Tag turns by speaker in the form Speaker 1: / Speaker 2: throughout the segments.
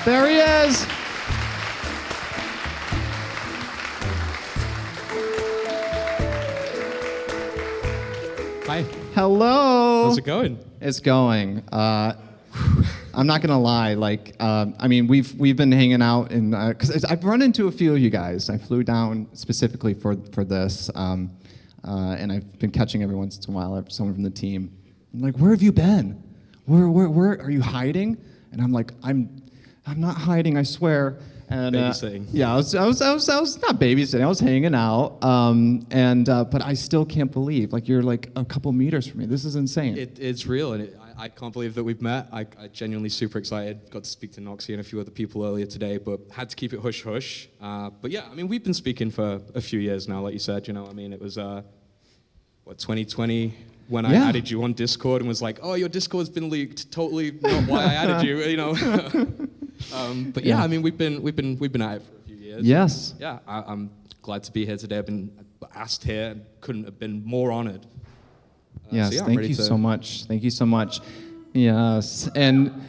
Speaker 1: There he is.
Speaker 2: Hi.
Speaker 1: Hello.
Speaker 2: How's it going?
Speaker 1: It's going. I'm not gonna lie. I mean, we've been hanging out, and because I've run into a few of you guys. I flew down specifically for this, and I've been catching every once in a while someone from the team. I'm like, where have you been? Where are you hiding? And I'm like, I'm not hiding, I swear. And
Speaker 2: babysitting.
Speaker 1: Yeah, I was not babysitting. I was hanging out. But I still can't believe you're like a couple meters from me. This is insane.
Speaker 2: It's real, and I can't believe that we've met. I genuinely super excited. Got to speak to Noxie and a few other people earlier today, but had to keep it hush hush. But yeah, I mean, we've been speaking for a few years now, like you said. You know, I mean, it was 2020 when I added you on Discord and was like, oh, your Discord's been leaked. Totally not why I added you. You know. But yeah, I mean, we've been at it for a few years.
Speaker 1: Yes.
Speaker 2: Yeah, I'm glad to be here today. I've been asked here and couldn't have been more honored.
Speaker 1: Yes, thank you so much. Thank you so much. Yes, and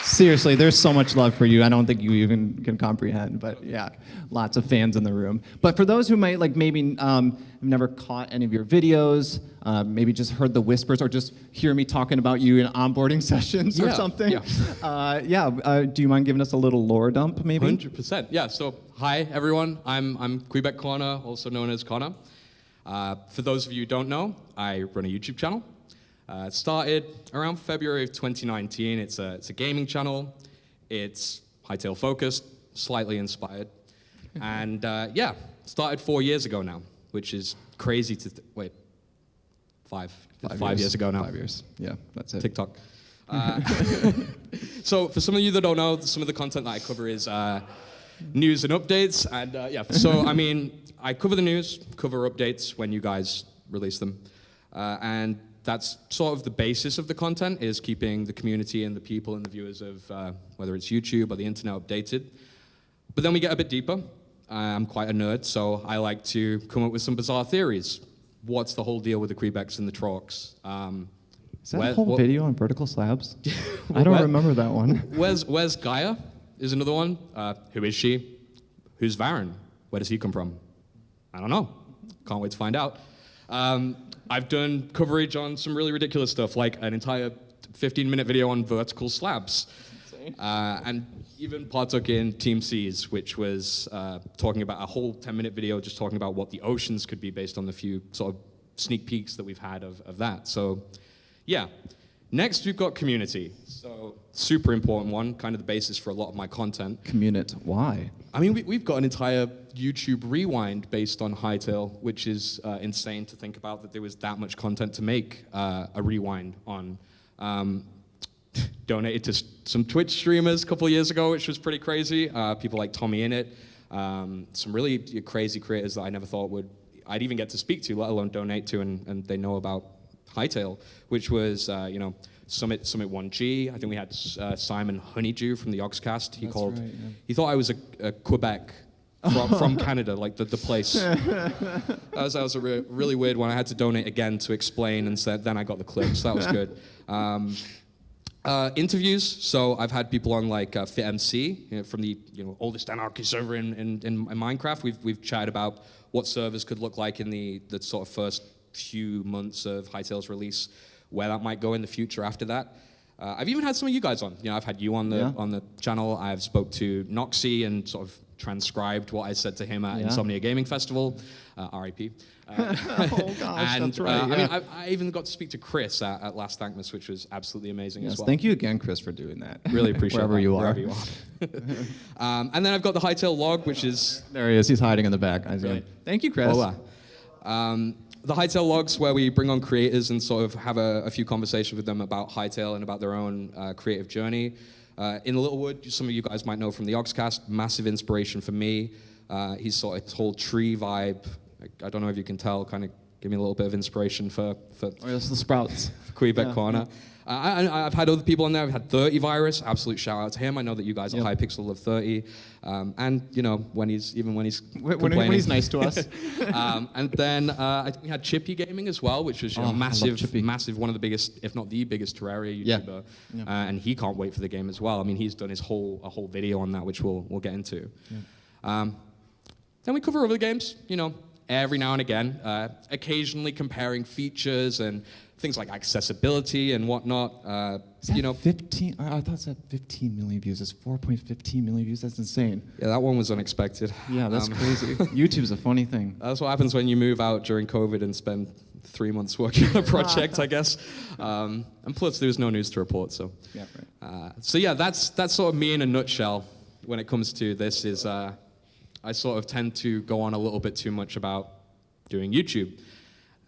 Speaker 1: seriously, there's so much love for you. I don't think you even can comprehend, but yeah, lots of fans in the room. But for those who might maybe have never caught any of your videos, maybe just heard the whispers or just hear me talking about you in onboarding sessions or something. Do you mind giving us a little lore dump, maybe?
Speaker 2: 100%. Yeah, so hi, everyone. I'm Quebec Connor, also known as Connor. For those of you who don't know, I run a YouTube channel. It started around February of 2019. It's a gaming channel. It's Hytale focused, slightly inspired. And started 4 years ago now, which is crazy to wait. Five years ago now.
Speaker 1: 5 years. Yeah, that's it.
Speaker 2: TikTok. So for some of you that don't know, some of the content that I cover is news and updates. And so I mean, I cover the news, cover updates when you guys release them. And that's sort of the basis of the content, is keeping the community and the people and the viewers of whether it's YouTube or the internet updated. But then we get a bit deeper. I'm quite a nerd, so I like to come up with some bizarre theories. What's the whole deal with the Quebecs and the Trorks?
Speaker 1: Is that a whole video on vertical slabs? I don't remember that one.
Speaker 2: Where's Gaia is another one. Who is she? Who's Varen? Where does he come from? I don't know. Can't wait to find out. I've done coverage on some really ridiculous stuff, like an entire 15-minute video on vertical slabs. And even partook in Team C's, which was talking about a whole 10-minute video just talking about what the oceans could be based on the few sort of sneak peeks that we've had of that. So, yeah. Next, we've got community. So, super important one, kind of the basis for a lot of my content.
Speaker 1: Community, why?
Speaker 2: I mean, we've got an entire YouTube rewind based on Hytale, which is insane to think about that there was that much content to make a rewind on. Donated to some Twitch streamers a couple of years ago, which was pretty crazy. People like Tommy Innit, some really crazy creators that I never thought I'd even get to speak to, let alone donate to, and they know about Hytale, which was, Summit 1G. I think we had Simon Honeydew from the Oxcast. He thought I was a Quebec from Canada, like the place. That was a really weird one. I had to donate again to explain, and then I got the clip, so that was good. Interviews. So I've had people on like FitMC, from the oldest anarchy server in Minecraft. We've chatted about what servers could look like in the sort of first few months of Hytale's release, where that might go in the future after that. I've even had some of you guys on. I've had you on the channel. I've spoke to Noxie and sort of transcribed what I said to him at Insomnia Gaming Festival, RIP.
Speaker 1: Oh gosh,
Speaker 2: and,
Speaker 1: that's right.
Speaker 2: I mean, I even got to speak to Chris at Last Thankmas, which was absolutely amazing as well.
Speaker 1: Thank you again, Chris, for doing that.
Speaker 2: Really appreciate
Speaker 1: wherever
Speaker 2: that,
Speaker 1: you are.
Speaker 2: wherever you are. And then I've got the Hytale log, which is...
Speaker 1: There he is. He's hiding in the back.
Speaker 2: Right.
Speaker 1: Thank you, Chris.
Speaker 2: Hola. The Hytale logs, where we bring on creators and sort of have a few conversations with them about Hytale and about their own creative journey. In Littlewood, some of you guys might know from the Oxcast, massive inspiration for me. He's sort of his whole tree vibe. I don't know if you can tell, kind of give me a little bit of inspiration for
Speaker 1: Or it's the Sprouts.
Speaker 2: Quebec
Speaker 1: Yeah,
Speaker 2: Corner. I've had other people on there. I've had 30 Virus. Absolute shout out to him. I know that you guys at Hypixel love 30. And you know when he's
Speaker 1: when he's nice to us.
Speaker 2: And then I think we had Chippy Gaming as well, which was massive, one of the biggest, if not the biggest Terraria YouTuber. Yeah. And he can't wait for the game as well. I mean, he's done a whole video on that, which we'll get into. Yeah. Then we cover other games, you know, every now and again, occasionally comparing features and things like accessibility and whatnot. You know,
Speaker 1: 15. I thought it said 15 million views. It's 4.15 million views. That's insane.
Speaker 2: Yeah, that one was unexpected.
Speaker 1: Yeah, that's crazy. YouTube's a funny thing.
Speaker 2: That's what happens when you move out during COVID and spend 3 months working on a project, I guess. And plus, there was no news to report. So,
Speaker 1: yeah, right.
Speaker 2: So yeah, that's sort of me in a nutshell. When it comes to this, is I sort of tend to go on a little bit too much about doing YouTube.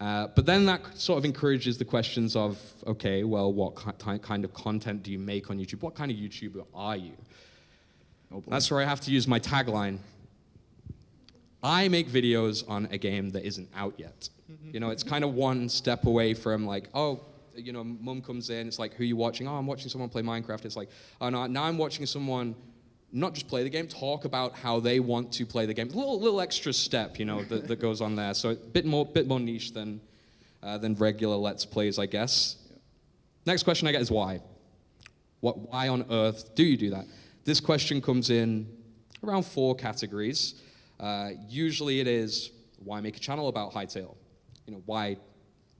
Speaker 2: But then that sort of encourages the questions of, okay, well, what kind of content do you make on YouTube? What kind of YouTuber are you? Oh, that's where I have to use my tagline. I make videos on a game that isn't out yet. You know, it's kind of one step away from like, oh, you know, mum comes in, it's like, who are you watching? Oh, I'm watching someone play Minecraft. It's like, oh, no, now I'm watching someone not just play the game, talk about how they want to play the game. A little extra step, you know, that goes on there. So a bit more niche than regular Let's Plays, I guess. Yeah. Next question I get is why? Why on earth do you do that? This question comes in around 4 categories. Usually it is, why make a channel about Hytale? You know, why?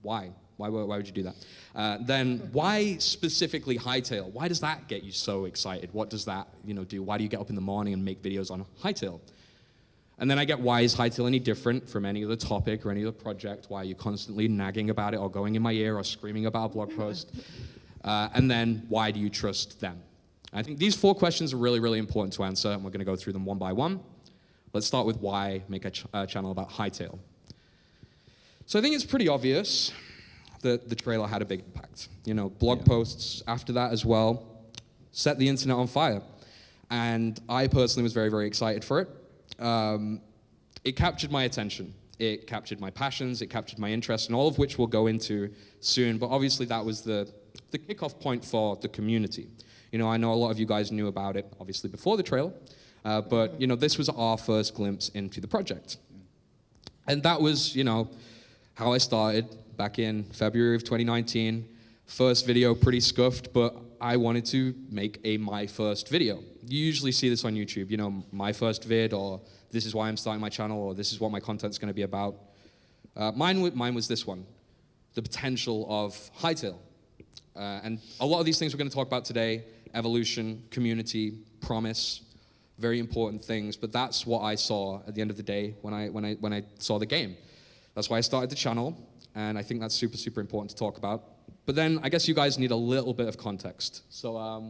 Speaker 2: Why would you do that? Then why specifically Hytale? Why does that get you so excited? What does that, you know, do? Why do you get up in the morning and make videos on Hytale? And then I get, why is Hytale any different from any other topic or any other project? Why are you constantly nagging about it or going in my ear or screaming about a blog post? And then why do you trust them? I think these 4 questions are really, really important to answer, and we're going to go through them one by one. Let's start with why make a channel about Hytale. So I think it's pretty obvious that the trailer had a big impact. You know, blog posts after that as well set the internet on fire. And I personally was very, very excited for it. It captured my attention. It captured my passions, it captured my interests, and all of which we'll go into soon. But obviously that was the kickoff point for the community. You know, I know a lot of you guys knew about it, obviously, before the trailer. But, you know, this was our first glimpse into the project. And that was, you know, how I started back in February of 2019. First video, pretty scuffed, but I wanted to make my first video. You usually see this on YouTube, you know, my first vid, or this is why I'm starting my channel, or this is what my content's going to be about. Mine was this one, the potential of Hytale. And a lot of these things we're going to talk about today, evolution, community, promise, very important things, but that's what I saw at the end of the day when I saw the game. That's why I started the channel, and I think that's super, super important to talk about. But then I guess you guys need a little bit of context. So I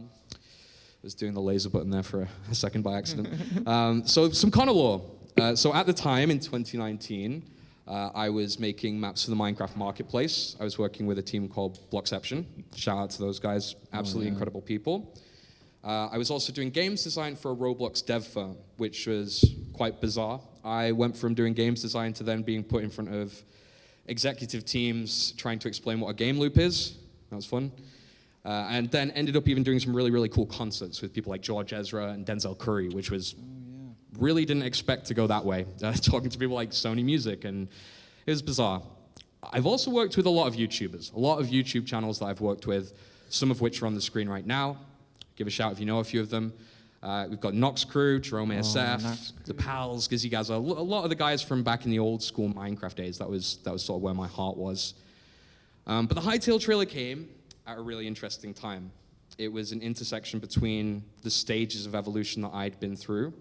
Speaker 2: was doing the laser button there for a second by accident. So some Connor lore. So at the time in 2019, I was making maps for the Minecraft marketplace. I was working with a team called Blockception. Shout out to those guys, absolutely incredible people. I was also doing games design for a Roblox dev firm, which was quite bizarre. I went from doing games design to then being put in front of executive teams trying to explain what a game loop is. That was fun. And then ended up even doing some really, really cool concerts with people like George Ezra and Denzel Curry, which was really didn't expect to go that way. Talking to people like Sony Music, and it was bizarre. I've also worked with a lot of YouTubers, a lot of YouTube channels that I've worked with, some of which are on the screen right now. Give a shout if you know a few of them. We've got Nox Crew, Jerome ASF, the Pals, Gizzy Gazza, a lot of the guys from back in the old school Minecraft days. That was sort of where my heart was. But the Hytale trailer came at a really interesting time. It was an intersection between the stages of evolution that I'd been through.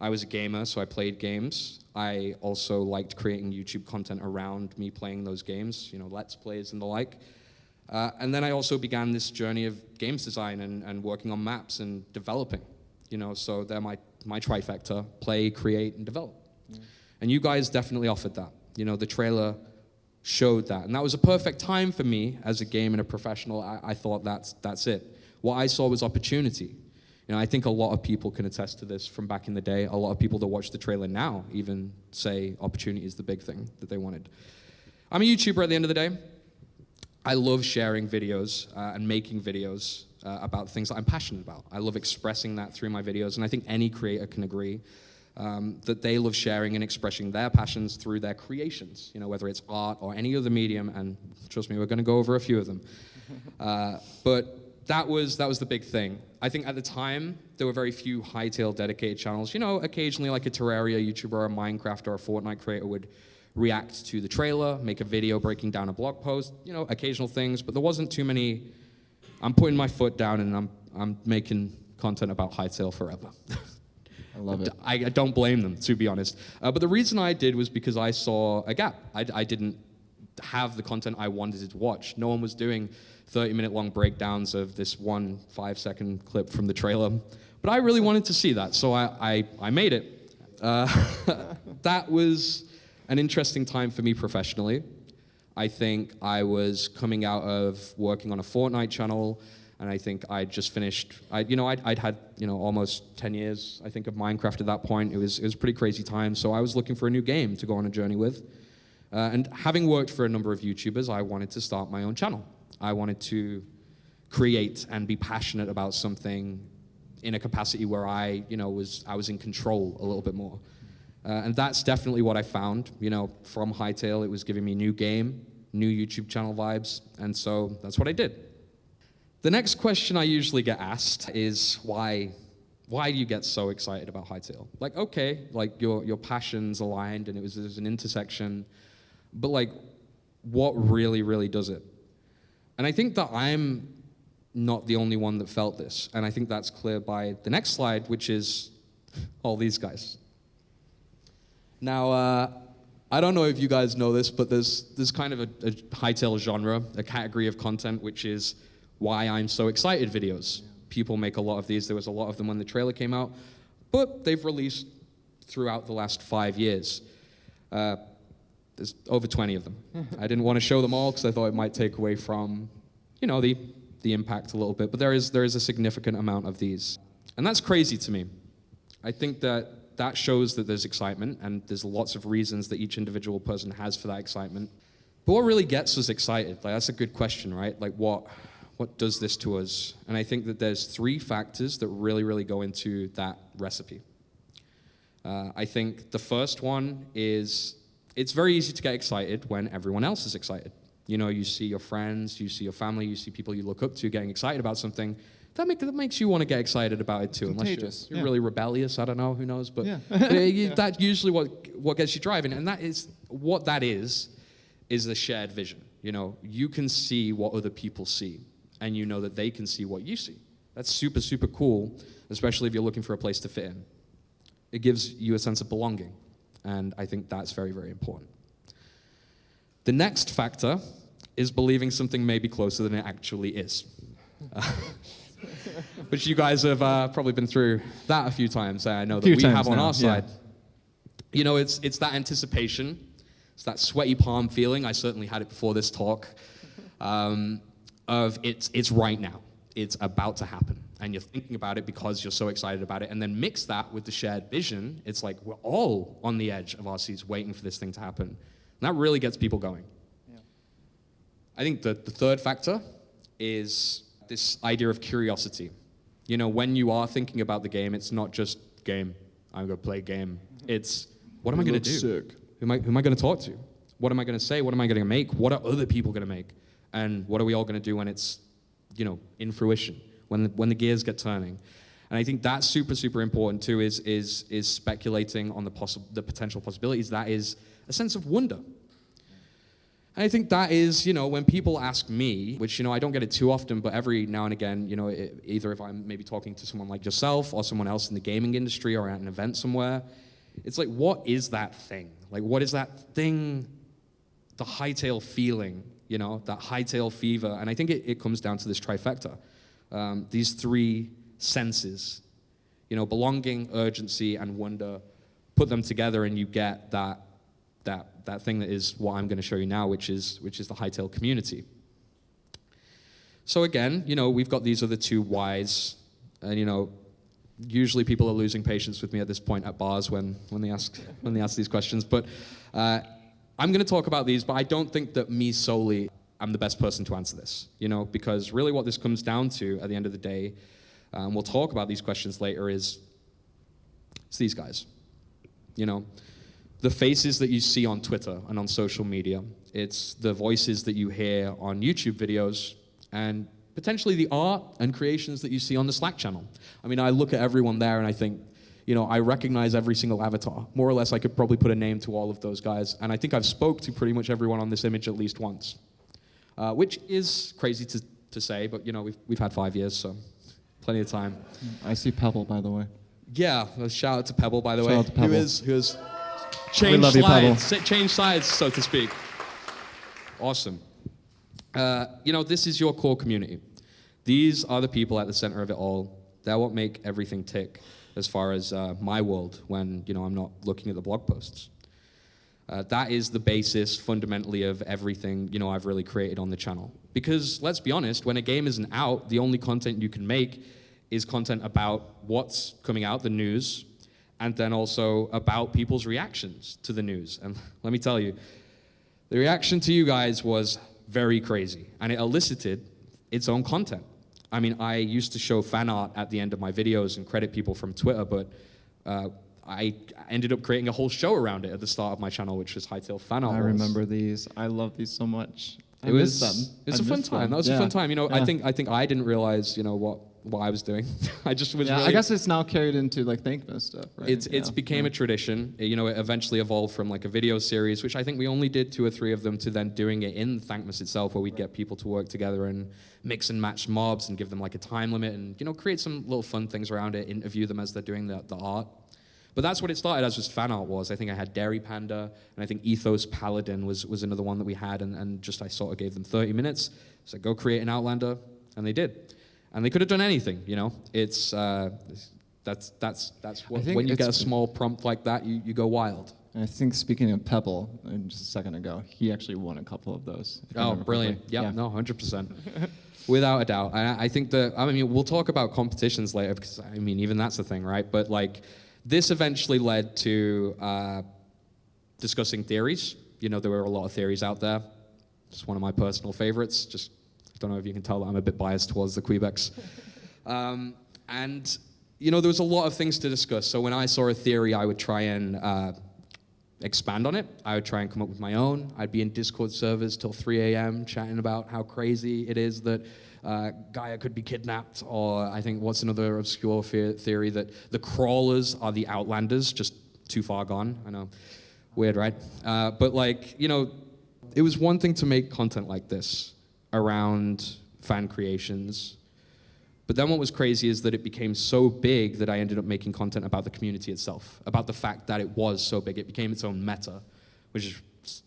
Speaker 2: I was a gamer, so I played games. I also liked creating YouTube content around me playing those games, you know, Let's Plays and the like. And then I also began this journey of games design and working on maps and developing. You know, so they're my trifecta: play, create, and develop. And you guys definitely offered that. You know, the trailer showed that. And that was a perfect time for me as a game and a professional. I thought that's it. What I saw was opportunity. You know, I think a lot of people can attest to this from back in the day. A lot of people that watch the trailer now even say opportunity is the big thing that they wanted. I'm a YouTuber at the end of the day. I love sharing videos and making videos about things that I'm passionate about. I love expressing that through my videos, and I think any creator can agree that they love sharing and expressing their passions through their creations, whether it's art or any other medium, and trust me, we're going to go over a few of them. But that was the big thing. I think at the time, there were very few Hytale dedicated channels. Occasionally like a Terraria YouTuber or a Minecraft or a Fortnite creator would react to the trailer, make a video breaking down a blog post, occasional things, but there wasn't too many. I'm putting my foot down and I'm making content about Hytale forever.
Speaker 1: I love it.
Speaker 2: I don't blame them, to be honest. But the reason I did was because I saw a gap. I didn't have the content I wanted to watch. No one was doing 30-minute long breakdowns of this 1 5-second clip from the trailer. But I really wanted to see that, so I made it. That was an interesting time for me professionally. I think I was coming out of working on a Fortnite channel, and I think I'd just finished. I'd had almost 10 years, I think, of Minecraft at that point. It was a pretty crazy time, so I was looking for a new game to go on a journey with. And having worked for a number of YouTubers, I wanted to start my own channel. I wanted to create and be passionate about something in a capacity where I was in control a little bit more. And that's definitely what I found. From Hytale, it was giving me new game, new YouTube channel vibes, and so that's what I did. The next question I usually get asked is why do you get so excited about Hytale? Like, okay, like your passions aligned and there's an intersection, but like, what really does it? And I think that I'm not the only one that felt this, and I think that's clear by the next slide, which is all these guys. Now, I don't know if you guys know this, but there's kind of a Hytale genre, a category of content, which is why I'm so excited videos. People make a lot of these. There was a lot of them when the trailer came out, but they've released throughout the last 5 years. There's over 20 of them. I didn't want to show them all because I thought it might take away from, the impact a little bit, but there is a significant amount of these. And that's crazy to me. I think that shows that there's excitement, and there's lots of reasons that each individual person has for that excitement. But what really gets us excited? Like, that's a good question, right? Like, what does this to us? And I think that there's 3 factors that really go into that recipe. I think the first one is it's very easy to get excited when everyone else is excited. You see your friends, you see your family, you see people you look up to getting excited about something. That makes you want to get excited about it too.
Speaker 1: Contagious.
Speaker 2: Unless you're really rebellious, I don't know, who knows. But
Speaker 1: yeah.
Speaker 2: That's usually what gets you driving. And that is the shared vision. You can see what other people see, and you know that they can see what you see. That's super cool, especially if you're looking for a place to fit in. It gives you a sense of belonging, and I think that's very important. The next factor is believing something may be closer than it actually is. Which you guys have probably been through that a few times. I know that we have on our side. Yeah. It's that anticipation. It's that sweaty palm feeling. I certainly had it before this talk. Of it's right now. It's about to happen. And you're thinking about it because you're so excited about it. And then mix that with the shared vision. It's like we're all on the edge of our seats waiting for this thing to happen. And that really gets people going. Yeah. I think the third factor is this idea of curiosity. When you are thinking about the game, it's not just game. I'm going to play game. It's what am I going to do?
Speaker 1: Sick.
Speaker 2: Who am I going to talk to? What am I going to say? What am I going to make? What are other people going to make? And what are we all going to do when it's, in fruition, when the gears get turning? And I think that's super important too. Is speculating on the potential possibilities. That is a sense of wonder. And I think that is, when people ask me, which, I don't get it too often, but every now and again, either if I'm maybe talking to someone like yourself or someone else in the gaming industry or at an event somewhere, it's like, what is that thing? Like, what is that thing, the Hytale feeling, that Hytale fever? And I think it comes down to this trifecta, these 3 senses, belonging, urgency, and wonder. Put them together and you get that thing that is what I'm going to show you now, which is the Hytale community. So again, we've got these other 2 whys, and usually people are losing patience with me at this point at bars when they ask these questions. But I'm going to talk about these, but I don't think that me solely, I'm the best person to answer this, because really what this comes down to at the end of the day, and we'll talk about these questions later, it's these guys. The faces that you see on Twitter and on social media, it's the voices that you hear on YouTube videos, and potentially the art and creations that you see on the Slack channel. I mean, I look at everyone there and I think, I recognize every single avatar. More or less, I could probably put a name to all of those guys. And I think I've spoke to pretty much everyone on this image at least once, which is crazy to say, but we've had 5 years, so plenty of time.
Speaker 1: I see Pebble, by the way.
Speaker 2: Yeah, a shout out to Pebble, by the way.
Speaker 1: Shout out to Pebble.
Speaker 2: Who has changed sides, so to speak. Awesome. This is your core community. These are the people at the center of it all. They're what make everything tick as far as my world when, I'm not looking at the blog posts. That is the basis, fundamentally, of everything, I've really created on the channel. Because, let's be honest, when a game isn't out, the only content you can make is content about what's coming out, the news, and then also about people's reactions to the news. And let me tell you, the reaction to you guys was very crazy, and it elicited its own content. I mean, I used to show fan art at the end of my videos and credit people from Twitter, but I ended up creating a whole show around it at the start of my channel, which was Hytale Fan Art.
Speaker 1: I remember these. I love these so much.
Speaker 2: It was a fun time. That was a fun time. I think I didn't realize, what I was doing. I just was really...
Speaker 1: I guess it's now carried into like Thankmas stuff, right?
Speaker 2: It's became a tradition. It eventually evolved from like a video series, which I think we only did 2 or 3 of them, to then doing it in Thankmas itself, where we'd get people to work together and mix and match mobs and give them like a time limit and, create some little fun things around it, interview them as they're doing the art. But that's what it started as, was fan art was. I think I had Dairy Panda, and I think Ethos Paladin was another one that we had, and just I sort of gave them 30 minutes. So go create an Outlander, and they did. And they could have done anything, It's that's what, when you get a small prompt like that, you go wild.
Speaker 1: I think, speaking of Pebble, just a second ago, he actually won a couple of those.
Speaker 2: Oh, brilliant! Yeah, no, 100%, without a doubt. I think that we'll talk about competitions later, because even that's the thing, right? But like, this eventually led to discussing theories. There were a lot of theories out there. It's one of my personal favorites. Just, I don't know if you can tell that I'm a bit biased towards the Quebecs. And, there was a lot of things to discuss. So when I saw a theory, I would try and expand on it. I would try and come up with my own. I'd be in Discord servers till 3 a.m. chatting about how crazy it is that Gaia could be kidnapped, or I think what's another obscure theory, that the crawlers are the Outlanders, just too far gone. I know, weird, right? But like, it was one thing to make content like this around fan creations, but then what was crazy is that it became so big that I ended up making content about the community itself, about the fact that it was so big. It became its own meta, which is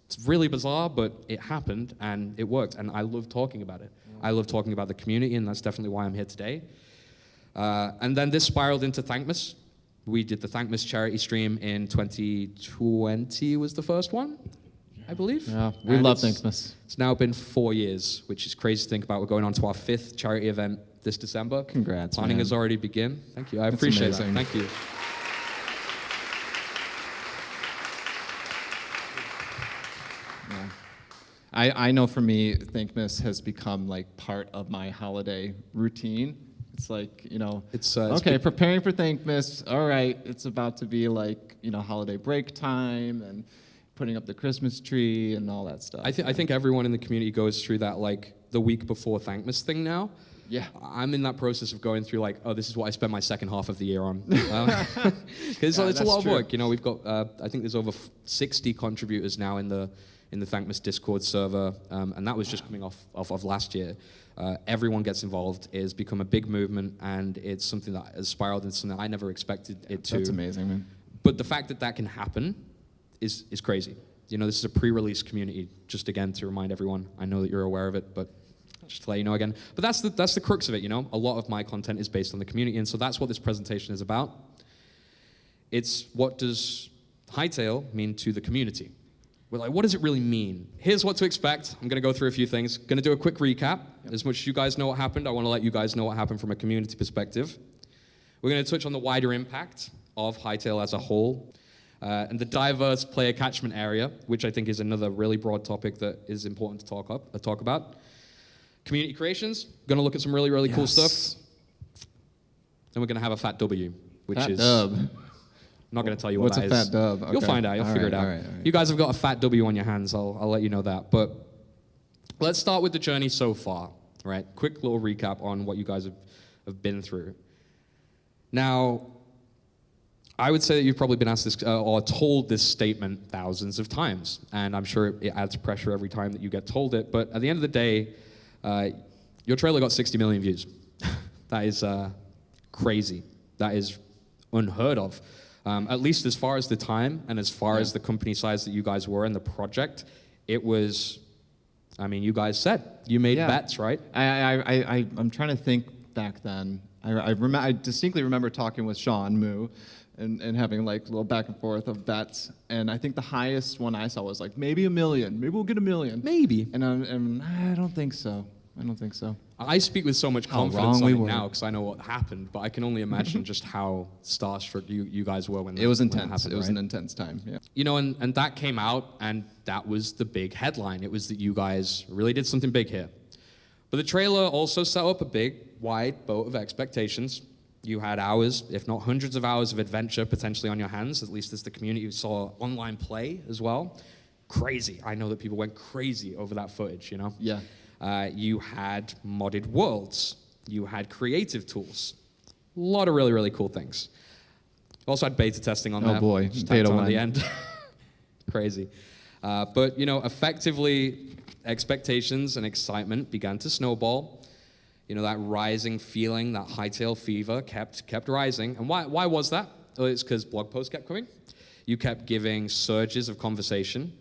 Speaker 2: it's really bizarre, but it happened and it worked, and I love talking about it. I love talking about the community, and that's definitely why I'm here today. And then this spiraled into Thankmas. We did the Thankmas charity stream in 2020 was the first one, I believe.
Speaker 1: Yeah, we love Thankmas.
Speaker 2: It's now been 4 years, which is crazy to think about. We're going on to our 5th charity event this December.
Speaker 1: Congrats,
Speaker 2: Planning has already begun. Thank you. I appreciate that. Thank you.
Speaker 1: I know for me, Thankmas has become like part of my holiday routine. It's like, it's okay, preparing for Thankmas. All right, it's about to be like, holiday break time and putting up the Christmas tree and all that stuff.
Speaker 2: I think everyone in the community goes through that like the week before Thankmas thing now.
Speaker 1: Yeah.
Speaker 2: I'm in that process of going through like, oh, this is what I spend my second half of the year on. Because it's a lot of work. We've got, I think there's over 60 contributors now in the Thankmas Discord server, and that was just coming off of last year. Everyone gets involved. It has become a big movement, and it's something that has spiraled into something I never expected it to.
Speaker 1: That's amazing, man.
Speaker 2: But the fact that that can happen is crazy. This is a pre-release community, just again to remind everyone. I know that you're aware of it, but just to let you know again. But that's the crux of it, A lot of my content is based on the community, and so that's what this presentation is about. It's what does Hytale mean to the community? We're like, what does it really mean? Here's what to expect. I'm going to go through a few things. Going to do a quick recap. Yep. As much as you guys know what happened, I want to let you guys know what happened from a community perspective. We're going to touch on the wider impact of Hytale as a whole. and the diverse player catchment area, which I think is another really broad topic that is important to talk about. Community creations, going to look at some really, really cool stuff. Then we're going to have a fat W, which
Speaker 1: fat
Speaker 2: is...
Speaker 1: dub.
Speaker 2: I'm not going to tell you what that is.
Speaker 1: What's a fat dub? Okay.
Speaker 2: You'll find out. You'll figure it out.
Speaker 1: All right.
Speaker 2: You guys have got a fat W on your hands. I'll let you know that. But let's start with the journey so far, right? Quick little recap on what you guys have been through. Now, I would say that you've probably been asked this or told this statement thousands of times, and I'm sure it adds pressure every time that you get told it. But at the end of the day, your trailer got 60 million views. That is crazy. That is unheard of. At least as far as the time and as far as the company size that you guys were in the project, it was, I mean, you guys said, you made bets, right?
Speaker 1: I'm trying to think back then. I distinctly remember talking with Sean Moo and having like a little back and forth of bets. And I think the highest one I saw was like maybe 1 million. Maybe we'll get 1 million.
Speaker 2: Maybe.
Speaker 1: And I don't think so.
Speaker 2: I speak with so much confidence on it now because I know what happened, but I can only imagine just how starstruck you guys were when
Speaker 1: it was intense.
Speaker 2: When it happened,
Speaker 1: it was
Speaker 2: right?
Speaker 1: an intense time. Yeah.
Speaker 2: You know, and that came out, and that was the big headline. It was that you guys really did something big here. But the trailer also set up a big, wide boat of expectations. You had hours, if not hundreds of hours of adventure potentially on your hands, at least as the community saw online play as well. Crazy. I know that people went crazy over that footage, you know?
Speaker 1: Yeah.
Speaker 2: You had modded worlds. You had creative tools. A lot of really, really cool things. Also had beta testing on there.
Speaker 1: Oh boy,
Speaker 2: Just
Speaker 1: beta
Speaker 2: on
Speaker 1: one.
Speaker 2: the end. Crazy. But, you know, effectively, expectations and excitement began to snowball. You know, that rising feeling, that Hytale fever kept rising. And why was that? Well, it's because blog posts kept coming. You kept giving surges of conversation.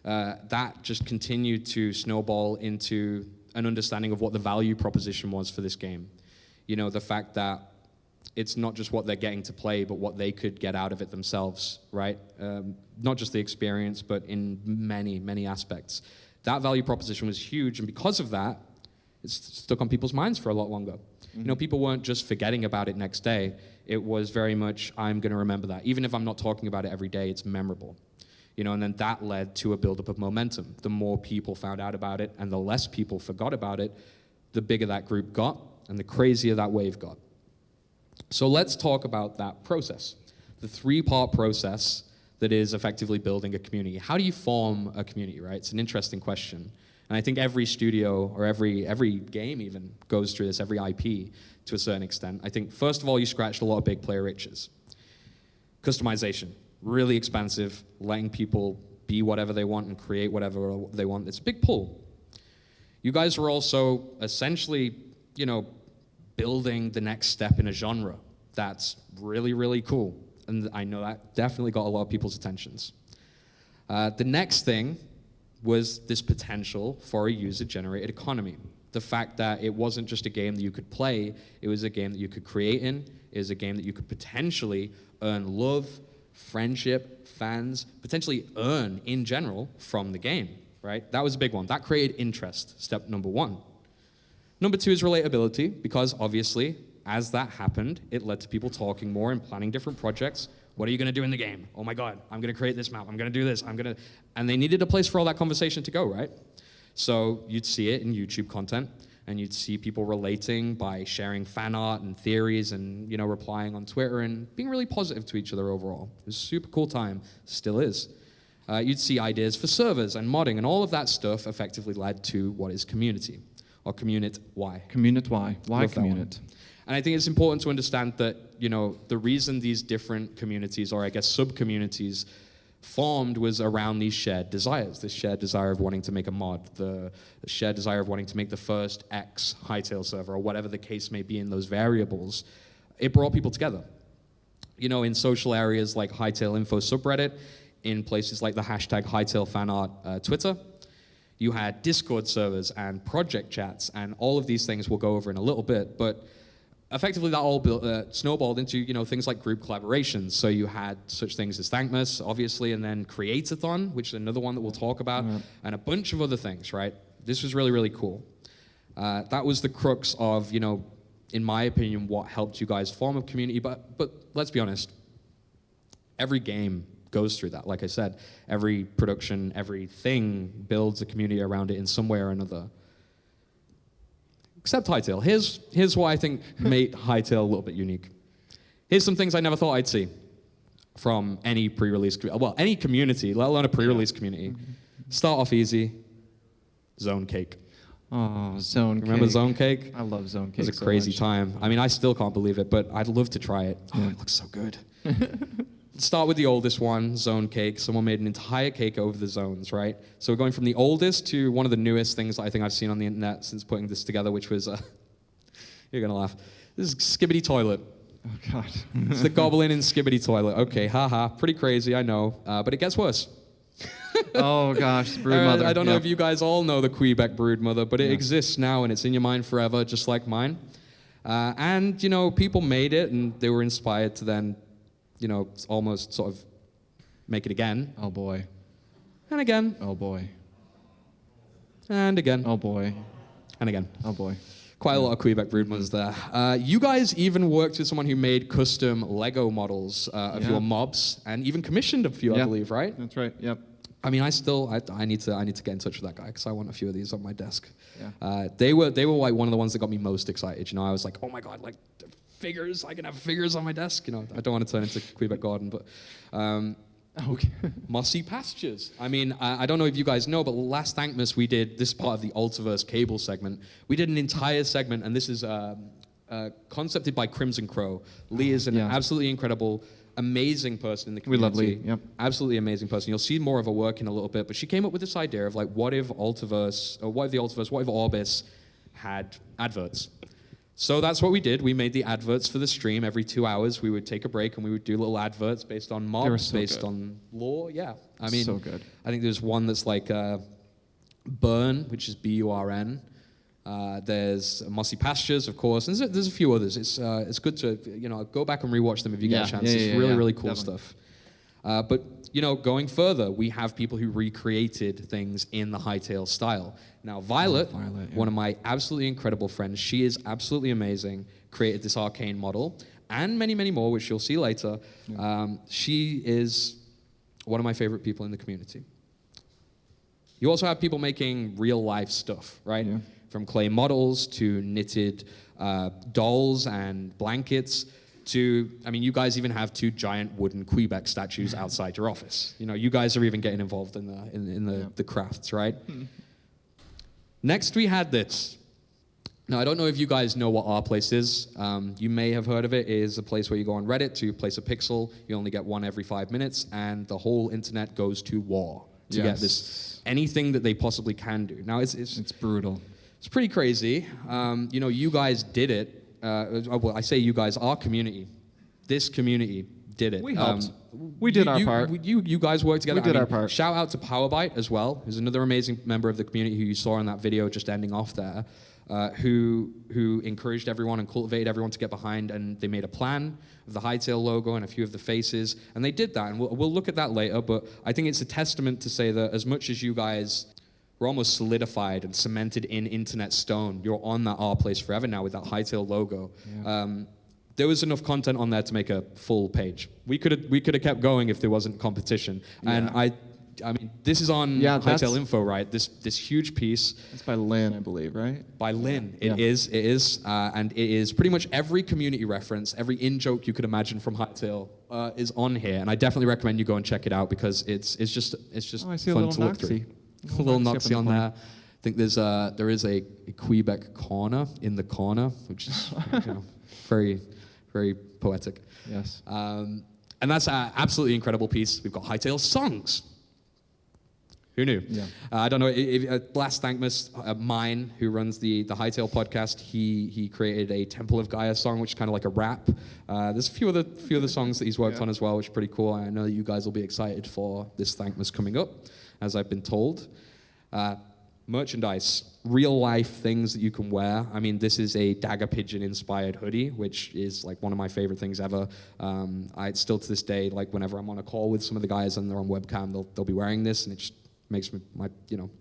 Speaker 2: That just continued to snowball into an understanding of what the value proposition was for this game. You know, the fact that it's not just what they're getting to play, but what they could get out of it themselves, right? Not just the experience, but in many, many aspects. That value proposition was huge, and because of that, it's stuck on people's minds for a lot longer. Mm-hmm. You know, people weren't just forgetting about it next day. It was very much, I'm going to remember that. Even if I'm not talking about it every day, it's memorable. You know, and then that led to a buildup of momentum. The more people found out about it and the less people forgot about it, the bigger that group got and the crazier that wave got. So let's talk about that process, the 3-part process that is effectively building a community. How do you form a community, right? It's an interesting question. And I think every studio or every game even goes through this, every IP to a certain extent. I think, first of all, you scratched a lot of big player itches. Customization. Really expansive, letting people be whatever they want and create whatever they want. It's a big pull. You guys were also essentially, you know, building the next step in a genre. That's really, really cool. And I know that definitely got a lot of people's attentions. The next thing was this potential for a user-generated economy. The fact that it wasn't just a game that you could play, it was a game that you could create in, it was a game that you could potentially earn love, friendship, fans, potentially earn in general from the game, right? That was a big one. That created interest, step number 1. Number 2 is relatability, because obviously, as that happened, it led to people talking more and planning different projects. What are you going to do in the game? Oh my God, I'm going to create this map. I'm going to do this. And they needed a place for all that conversation to go, right? So you'd see it in YouTube content, and you'd see people relating by sharing fan art and theories and, you know, replying on Twitter and being really positive to each other overall. It was a super cool time, still is. You'd see ideas for servers and modding, and all of that stuff effectively led to what is community, or community. Why?
Speaker 1: Community. Why community?
Speaker 2: And I think it's important to understand that, you know, the reason these different communities, or I guess sub-communities, formed was around these shared desires. This shared desire of wanting to make a mod, the shared desire of wanting to make the first X Hytale server, or whatever the case may be in those variables. It brought people together. You know, in social areas like Hytale Info subreddit, in places like the hashtag Hytale fanart Twitter, you had Discord servers and project chats, and all of these things we'll go over in a little bit, but effectively, that all snowballed into, you know, things like group collaborations. So you had such things as Thankmas, obviously, and then Create-a-thon, which is another one that we'll talk about, and a bunch of other things, right? This was really, really cool. That was the crux of, you know, in my opinion, what helped you guys form a community. But let's be honest, every game goes through that. Like I said, every production, everything builds a community around it in some way or another. Except Hytale. Here's why I think made Hytale a little bit unique. Here's some things I never thought I'd see from any pre-release, well, any community, let alone a pre-release community. Start off easy, Zone Cake.
Speaker 1: Oh, Zone Cake.
Speaker 2: Remember Zone Cake?
Speaker 1: I love Zone Cake.
Speaker 2: It was a crazy time. I mean, I still can't believe it, but I'd love to try it. Oh, it looks so good. Start with the oldest one, Zone Cake. Someone made an entire cake over the zones, right? So we're going from the oldest to one of the newest things that I think I've seen on the internet since putting this together, which was, you're going to laugh. This is Skibbity Toilet.
Speaker 1: Oh, God.
Speaker 2: It's the Goblin in Skibbity Toilet. Okay, haha, pretty crazy, I know. But it gets worse.
Speaker 1: Oh, gosh, the Broodmother.
Speaker 2: I don't know if you guys all know the Quebec Broodmother, but it exists now, and it's in your mind forever, just like mine. And, you know, people made it, and they were inspired to then, you know, almost sort of make it again.
Speaker 1: Oh, boy.
Speaker 2: And again.
Speaker 1: Oh, boy.
Speaker 2: And again.
Speaker 1: Oh, boy.
Speaker 2: And again.
Speaker 1: Oh, boy.
Speaker 2: Quite a lot of Quebec Broodmothers there. You guys even worked with someone who made custom Lego models of your mobs, and even commissioned a few, I believe, right?
Speaker 1: That's right, yep.
Speaker 2: I mean, I need to get in touch with that guy because I want a few of these on my desk.
Speaker 1: Yeah.
Speaker 2: They were like one of the ones that got me most excited. You know, I was like, oh my god, like figures! I can have figures on my desk. You know, I don't want to turn into Quebec Garden, but
Speaker 1: Okay.
Speaker 2: Mossy Pastures. I mean, I don't know if you guys know, but last Thankmas we did this part of the Ultiverse cable segment. We did an entire segment, and this is concepted by Crimson Crow. Lee is an absolutely incredible, amazing person in the community.
Speaker 1: We love Lee, yep.
Speaker 2: Absolutely amazing person. You'll see more of her work in a little bit, but she came up with this idea of like, what if the Ultiverse, what if Orbis had adverts? So that's what we did. We made the adverts for the stream. Every 2 hours, we would take a break and we would do little adverts based on mobs, based on lore. Yeah, I mean,
Speaker 1: so good.
Speaker 2: I think there's one that's like Burn, which is B-U-R-N. There's Mossy Pastures, of course, and there's a few others. It's good to go back and rewatch them if you get a chance. It's really cool
Speaker 1: definitely.
Speaker 2: stuff. But going further, we have people who recreated things in the Hytale style. Now, Violet, one of my absolutely incredible friends, she is absolutely amazing, created this arcane model, and many, many more, which you'll see later. She is one of my favorite people in the community. You also have people making real-life stuff, right? Yeah. From clay models to knitted dolls and blankets to, I mean, you guys even have 2 giant wooden Quebec statues outside your office. You know, you guys are even getting involved in the crafts, right? Next, we had this. Now, I don't know if you guys know what our place is. You may have heard of it. It is a place where you go on Reddit to place a pixel. You only get one every 5 minutes, and the whole internet goes to war to get this anything that they possibly can do. Now, it's
Speaker 1: brutal.
Speaker 2: It's pretty crazy. You guys did it. Well, I say you guys, our community, this community did it.
Speaker 1: We helped. We did our part.
Speaker 2: You guys worked together.
Speaker 1: We did our part.
Speaker 2: Shout out to Powerbyte as well, who's another amazing member of the community who you saw in that video just ending off there, who encouraged everyone and cultivated everyone to get behind, and they made a plan of the Hytale logo and a few of the faces, and they did that, and we'll look at that later, but I think it's a testament to say that as much as you guys were almost solidified and cemented in internet stone, you're on that Our Place Forever now with that Hytale logo. Yeah. There was enough content on there to make a full page. We could have kept going if there wasn't competition. Yeah. And I mean, this is on Hytale Info, right? This huge piece.
Speaker 1: It's by Lynn, I believe, right?
Speaker 2: By Lynn. It is, and it is pretty much every community reference, every in-joke you could imagine from Hytale is on here. And I definitely recommend you go and check it out because it's just
Speaker 1: I see
Speaker 2: fun
Speaker 1: a
Speaker 2: to look through. A little Noxie on there. I think there is a Quebec corner in the corner, which is very, very poetic.
Speaker 1: Yes.
Speaker 2: And that's an absolutely incredible piece. We've got Hytale songs. Who knew? Yeah. I don't know. Last Thankmas, mine, who runs the Hytale podcast, he created a Temple of Gaia song, which is kind of like a rap. There's a few other songs that he's worked on as well, which is pretty cool. I know that you guys will be excited for this Thankmas coming up, as I've been told. Merchandise, real life things that you can wear. I mean, this is a Dagger Pigeon inspired hoodie, which is like one of my favorite things ever. I still to this day, like whenever I'm on a call with some of the guys and they're on webcam, they'll be wearing this, and it just makes me my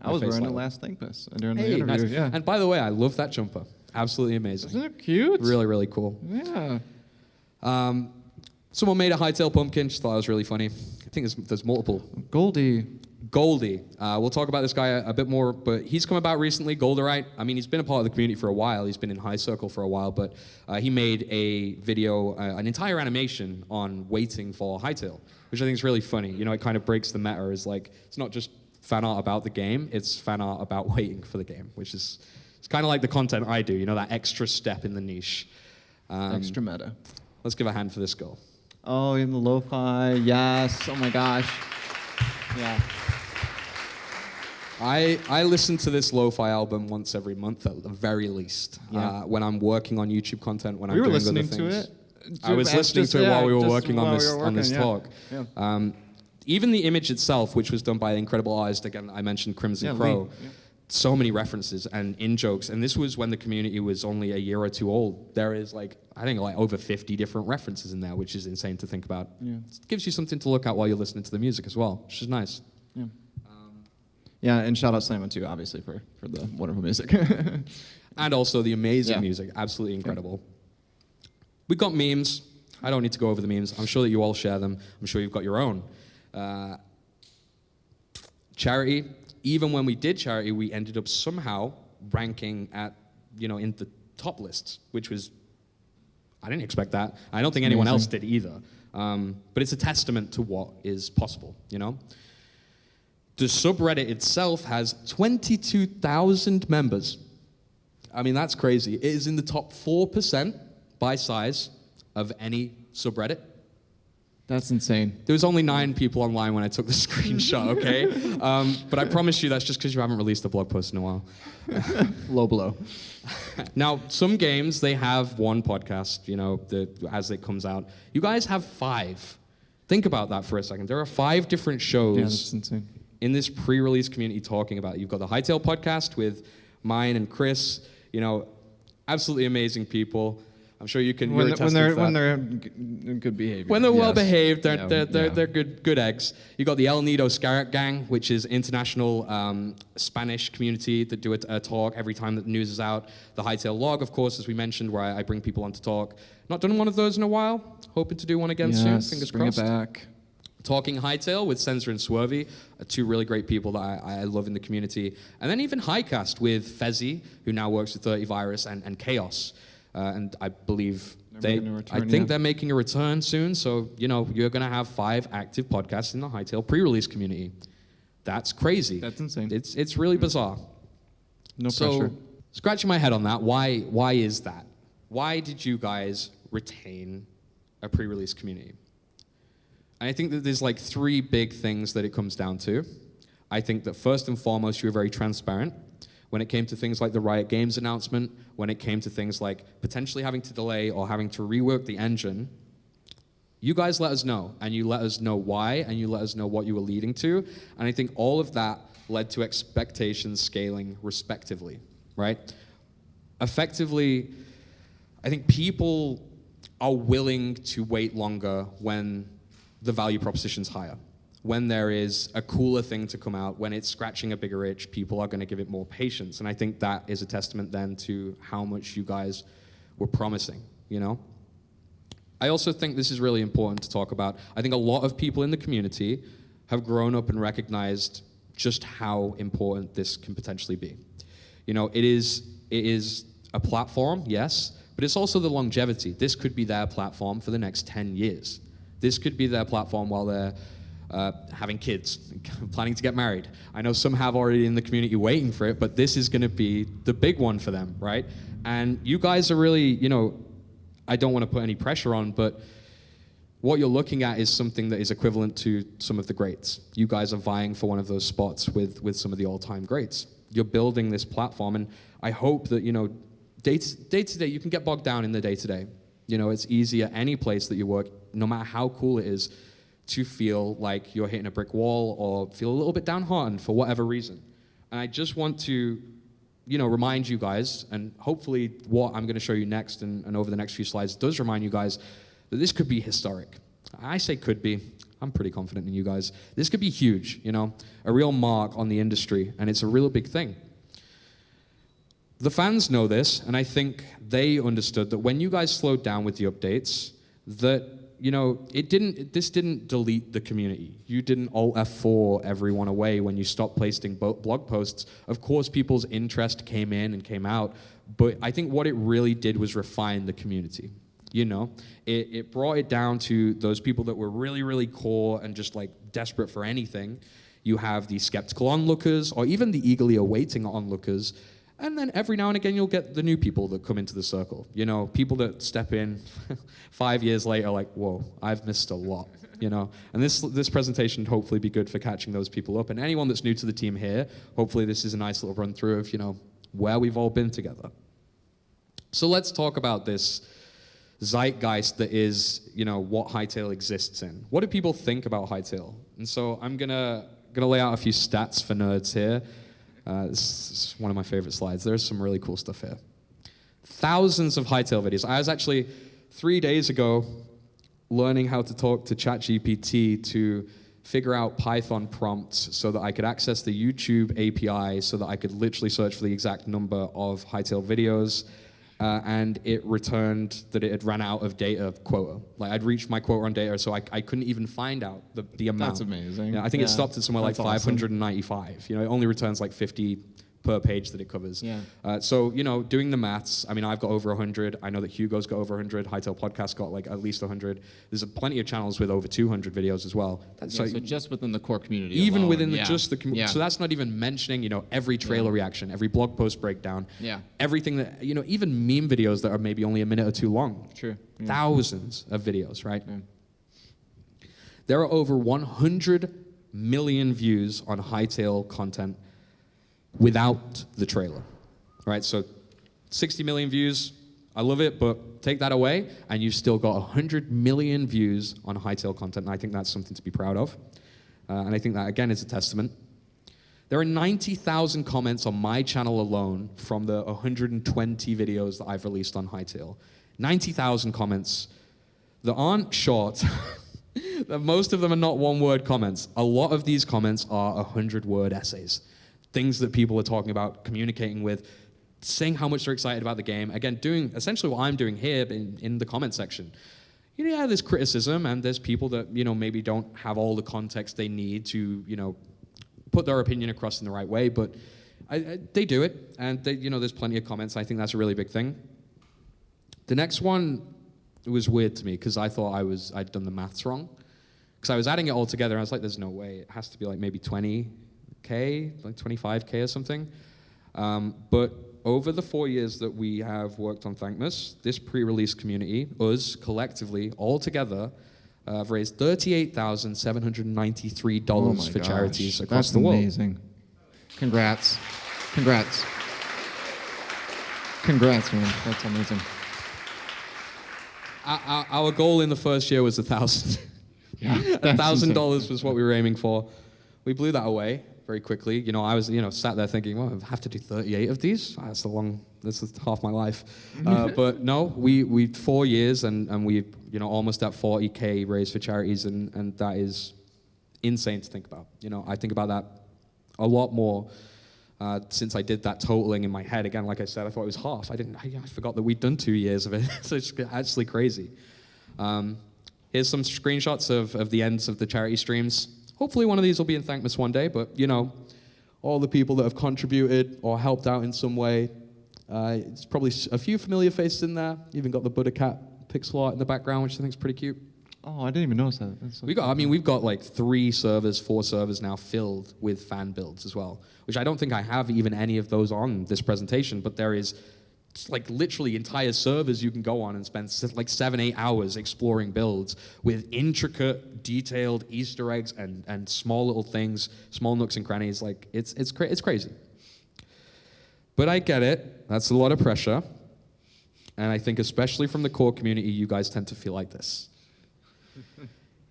Speaker 1: I was wearing it last Thankmas during the interview.
Speaker 2: Nice. Yeah. And by the way, I love that jumper. Absolutely amazing.
Speaker 1: Isn't it cute?
Speaker 2: Really, really cool.
Speaker 1: Yeah.
Speaker 2: Someone made a Hytale pumpkin. Just thought it was really funny. think there's multiple. Goldie. We'll talk about this guy a bit more, but he's come about recently, Golderite. I mean, he's been a part of the community for a while. He's been in High Circle for a while, but he made a video, an entire animation on waiting for Hytale, which I think is really funny. You know, it kind of breaks the meta. It's like, it's not just fan art about the game, it's fan art about waiting for the game, which is, it's kind of like the content I do, you know, that extra step in the niche.
Speaker 1: Extra meta.
Speaker 2: Let's give a hand for this girl.
Speaker 1: Oh, in the lo-fi, yes. Oh my gosh. Yeah.
Speaker 2: I listen to this lo-fi album once every month at the very least.
Speaker 1: Yeah.
Speaker 2: When I'm working on YouTube content, when I'm
Speaker 1: We were
Speaker 2: doing other
Speaker 1: listening
Speaker 2: things.
Speaker 1: to it.
Speaker 2: I was listening to it while we were working on this
Speaker 1: yeah.
Speaker 2: talk.
Speaker 1: Yeah.
Speaker 2: Even the image itself, which was done by the incredible artist, again, I mentioned Crimson Crow.
Speaker 1: Yeah.
Speaker 2: So many references and in-jokes. And this was when the community was only a year or two old. There is I think over 50 different references in there, which is insane to think about.
Speaker 1: Yeah.
Speaker 2: It gives you something to look at while you're listening to the music as well, which is nice.
Speaker 1: Yeah. Yeah, and shout out Simon too, obviously, for the wonderful music.
Speaker 2: And also the amazing music, absolutely incredible. We've got memes. I don't need to go over the memes. I'm sure that you all share them. I'm sure you've got your own. Charity. Even when we did charity, we ended up somehow ranking at, in the top lists, which was, I didn't expect that. I don't think anyone else did either. But it's a testament to what is possible, The subreddit itself has 22,000 members. I mean, that's crazy. It is in the top 4% by size of any subreddit.
Speaker 1: That's insane.
Speaker 2: There was only 9 people online when I took the screenshot, okay? But I promise you that's just because you haven't released a blog post in a while.
Speaker 1: Low blow.
Speaker 2: Now, some games, they have one podcast, as it comes out. You guys have 5. Think about that for a second. There are 5 different shows.
Speaker 1: Yeah, that's insane.
Speaker 2: In this pre-release community talking about it. You've got the Hytale podcast with mine and Chris, absolutely amazing people. I'm sure you can.
Speaker 1: When they're in good behavior.
Speaker 2: When they're well behaved, they're good eggs. You got the El Nido Scarrett Gang, which is international Spanish community that do a talk every time that the news is out. The Hytale Log, of course, as we mentioned, where I bring people on to talk. Not done one of those in a while. Hoping to do one again soon. Fingers crossed.
Speaker 1: Bring it back.
Speaker 2: Talking Hytale with Sensor and Swervy, 2 really great people that I love in the community. And then even Highcast with Fezzy, who now works with 30 Virus, and Chaos. And I believe they're making a return soon. So, you're going to have 5 active podcasts in the Hytale pre-release community. That's crazy.
Speaker 1: That's insane.
Speaker 2: It's really bizarre.
Speaker 1: No pressure.
Speaker 2: Scratching my head on that, why is that? Why did you guys retain a pre-release community? And I think that there's 3 big things that it comes down to. I think that first and foremost, you were very transparent when it came to things like the Riot Games announcement, when it came to things like potentially having to delay or having to rework the engine. You guys let us know, and you let us know why, and you let us know what you were leading to. And I think all of that led to expectations scaling respectively, right? Effectively, I think people are willing to wait longer when the value proposition's higher. When there is a cooler thing to come out, when it's scratching a bigger itch, people are going to give it more patience. And I think that is a testament then to how much you guys were promising, I also think this is really important to talk about. I think a lot of people in the community have grown up and recognized just how important this can potentially be. It is a platform, yes, but it's also the longevity. This could be their platform for the next 10 years. This could be their platform while they're having kids, planning to get married. I know some have already in the community waiting for it, but this is going to be the big one for them, right? And you guys are really, I don't want to put any pressure on, but what you're looking at is something that is equivalent to some of the greats. You guys are vying for one of those spots with some of the all-time greats. You're building this platform, and I hope that, day to day, you can get bogged down in the day-to-day. It's easy at any place that you work, no matter how cool it is, to feel like you're hitting a brick wall or feel a little bit downhearted for whatever reason. And I just want to, remind you guys, and hopefully what I'm going to show you next and over the next few slides does remind you guys that this could be historic. I say could be. I'm pretty confident in you guys. This could be huge, a real mark on the industry, and it's a real big thing. The fans know this, and I think they understood that when you guys slowed down with the updates, that this didn't delete the community. You didn't Alt F4 everyone away when you stopped posting blog posts. Of course, people's interest came in and came out, but I think what it really did was refine the community. It brought it down to those people that were really, really core and just like desperate for anything. You have the skeptical onlookers, or even the eagerly awaiting onlookers. And then every now and again, you'll get the new people that come into the circle. People that step in 5 years later, like, whoa, I've missed a lot. And this presentation hopefully be good for catching those people up. And anyone that's new to the team here, hopefully this is a nice little run through of, where we've all been together. So let's talk about this zeitgeist that is, what Hytale exists in. What do people think about Hytale? And so I'm gonna lay out a few stats for nerds here. This is one of my favorite slides. There's some really cool stuff here. Thousands of Hytale videos. I was actually 3 days ago learning how to talk to ChatGPT to figure out Python prompts so that I could access the YouTube API so that I could literally search for the exact number of Hytale videos. And it returned that it had run out of data quota. Like I'd reached my quota on data, so I couldn't even find out the amount.
Speaker 1: That's amazing.
Speaker 2: I think it stopped at somewhere like
Speaker 1: That's
Speaker 2: 595. Awesome. It only returns like 50 per page that it covers.
Speaker 1: Yeah.
Speaker 2: So doing the maths, I've got over 100. I know that Hugo's got over 100. Hytale Podcast got like at least 100. There's plenty of channels with over 200 videos as well.
Speaker 3: So just within the core community
Speaker 2: even
Speaker 3: alone,
Speaker 2: within just the community. So that's not even mentioning, every trailer reaction, every blog post breakdown, everything that, even meme videos that are maybe only a minute or two long.
Speaker 3: True. Yeah.
Speaker 2: Thousands of videos, right? Yeah. There are over 100 million views on Hytale content without the trailer, right? So 60 million views, I love it, but take that away, and you've still got 100 million views on Hytale content, and I think that's something to be proud of. And I think that, again, is a testament. There are 90,000 comments on my channel alone from the 120 videos that I've released on Hytale. 90,000 comments that aren't short. Most of them are not one-word comments. A lot of these comments are 100-word essays. Things that people are talking about, communicating with, saying how much they're excited about the game. Again, doing essentially what I'm doing here in the comment section. There's criticism, and there's people that, maybe don't have all the context they need to, put their opinion across in the right way, but they do it, and there's plenty of comments. I think that's a really big thing. The next one was weird to me, because I thought I'd done the maths wrong. Because I was adding it all together, and I was like, there's no way. It has to be like maybe 20K, like 25K or something. But over the 4 years that we have worked on Thankmas, this pre-release community, us collectively, all together, have raised $38,793 for charities across the world.
Speaker 1: That's amazing. Congrats. Congrats. Congrats, man. That's amazing.
Speaker 2: Our goal in the first year was 1,000.
Speaker 1: Yeah,
Speaker 2: $1,000 was what we were aiming for. We blew that away very quickly. I was, sat there thinking, well, I have to do 38 of these? This is half my life. But no, we 4 years and we, almost at 40K raised for charities, and that is insane to think about. I think about that a lot more since I did that totaling in my head. Again, like I said, I thought it was half. I forgot that we'd done 2 years of it. So it's actually crazy. Here's some screenshots of the ends of the charity streams. Hopefully one of these will be in Thankmas one day, but all the people that have contributed or helped out in some way. It's probably a few familiar faces in there. Even got the Buddha cat pixel art in the background, which I think is pretty cute.
Speaker 1: Oh, I didn't even notice that.
Speaker 2: We've got like 4 servers now filled with fan builds as well, which I don't think I have even any of those on this presentation, but there is like literally entire servers you can go on and spend like 7-8 hours exploring builds with intricate, detailed Easter eggs and small little things, small nooks and crannies. Like it's crazy. But I get it. That's a lot of pressure. And I think especially from the core community, you guys tend to feel like this.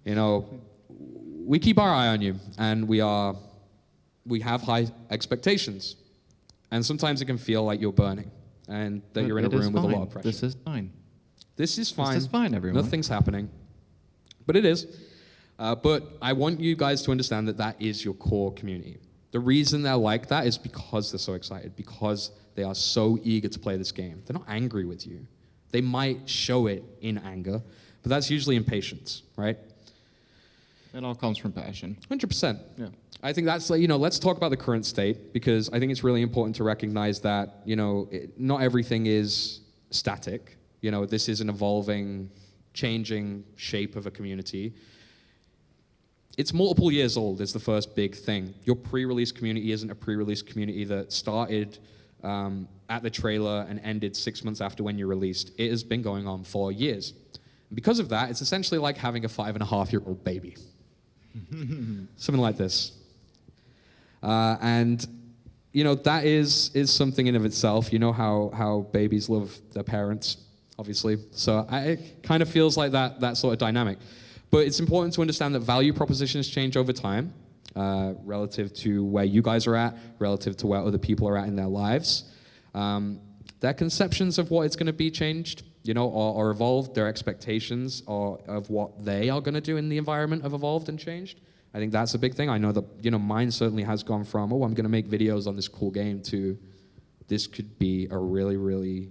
Speaker 2: We keep our eye on you, and we have high expectations. And sometimes it can feel like you're burning, and that you're in a room with a lot of pressure.
Speaker 1: This is fine.
Speaker 2: This is fine.
Speaker 1: This is fine, everyone.
Speaker 2: Nothing's happening. But it is. But I want you guys to understand that that is your core community. The reason they're like that is because they're so excited, because they are so eager to play this game. They're not angry with you. They might show it in anger, But that's usually impatience, right?
Speaker 3: It all comes from passion.
Speaker 2: 100%.
Speaker 3: Yeah.
Speaker 2: I think that's, let's talk about the current state, because I think it's really important to recognize that, not everything is static. This is an evolving, changing shape of a community. It's multiple years old is the first big thing. Your pre-release community isn't a pre-release community that started at the trailer and ended 6 months after when you released. It has been going on for years. And because of that, it's essentially like having a 5.5-year-old baby. Something like this. And that is something in of itself. You know how babies love their parents, obviously. So it kind of feels like that sort of dynamic. But it's important to understand that value propositions change over time, relative to where you guys are at, relative to where other people are at in their lives. Their conceptions of what it's going to be changed, or evolved. Their expectations of what they are going to do in the environment have evolved and changed. I think that's a big thing. I know that, mine certainly has gone from, I'm going to make videos on this cool game, to this could be a really, really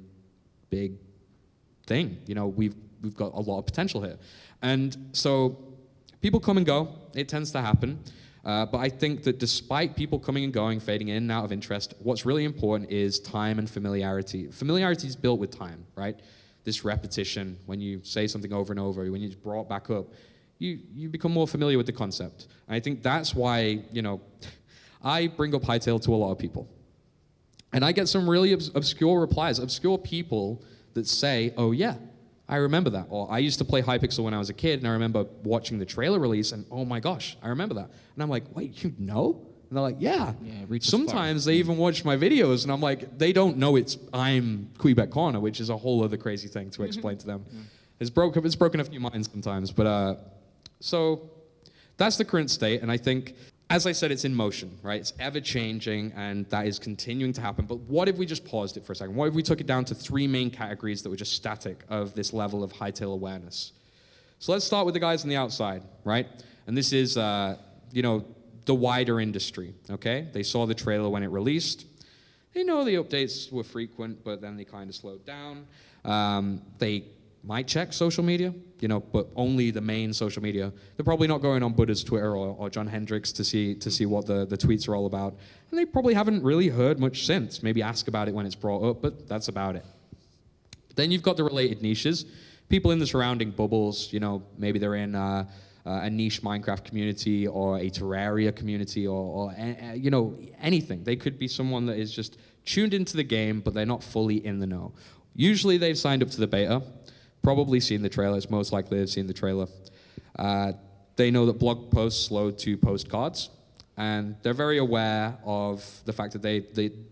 Speaker 2: big thing. We've got a lot of potential here. And so people come and go. It tends to happen. But I think that despite people coming and going, fading in and out of interest, what's really important is time and familiarity. Familiarity is built with time, right? This repetition, when you say something over and over, when it's brought back up, you become more familiar with the concept. And I think that's why, I bring up Hytale to a lot of people. And I get some really obscure replies, obscure people that say, oh yeah, I remember that. Or I used to play Hypixel when I was a kid, and I remember watching the trailer release, and oh my gosh, I remember that. And I'm like, wait, you know? And they're like, yeah. Sometimes they even watch my videos, and I'm like, they don't know I'm Quebec Corner, which is a whole other crazy thing to explain to them. It's broken a few minds sometimes, but so that's the current state, and I think, as I said, it's in motion, right? It's ever-changing, and that is continuing to happen. But what if we just paused it for a second? What if we took it down to 3 main categories that were just static of this level of Hytale awareness? So let's start with the guys on the outside, right? And this is, the wider industry, okay? They saw the trailer when it released. They know the updates were frequent, but then they kind of slowed down. They might check social media, but only the main social media. They're probably not going on Buddha's Twitter or John Hendricks to see what the tweets are all about. And they probably haven't really heard much since. Maybe ask about it when it's brought up, but that's about it. Then you've got the related niches. People in the surrounding bubbles, maybe they're in a niche Minecraft community or a Terraria community or anything. They could be someone that is just tuned into the game, but they're not fully in the know. Usually they've signed up to the beta, probably seen the trailer. It's most likely they've seen the trailer. They know that blog posts load to postcards, and they're very aware of the fact that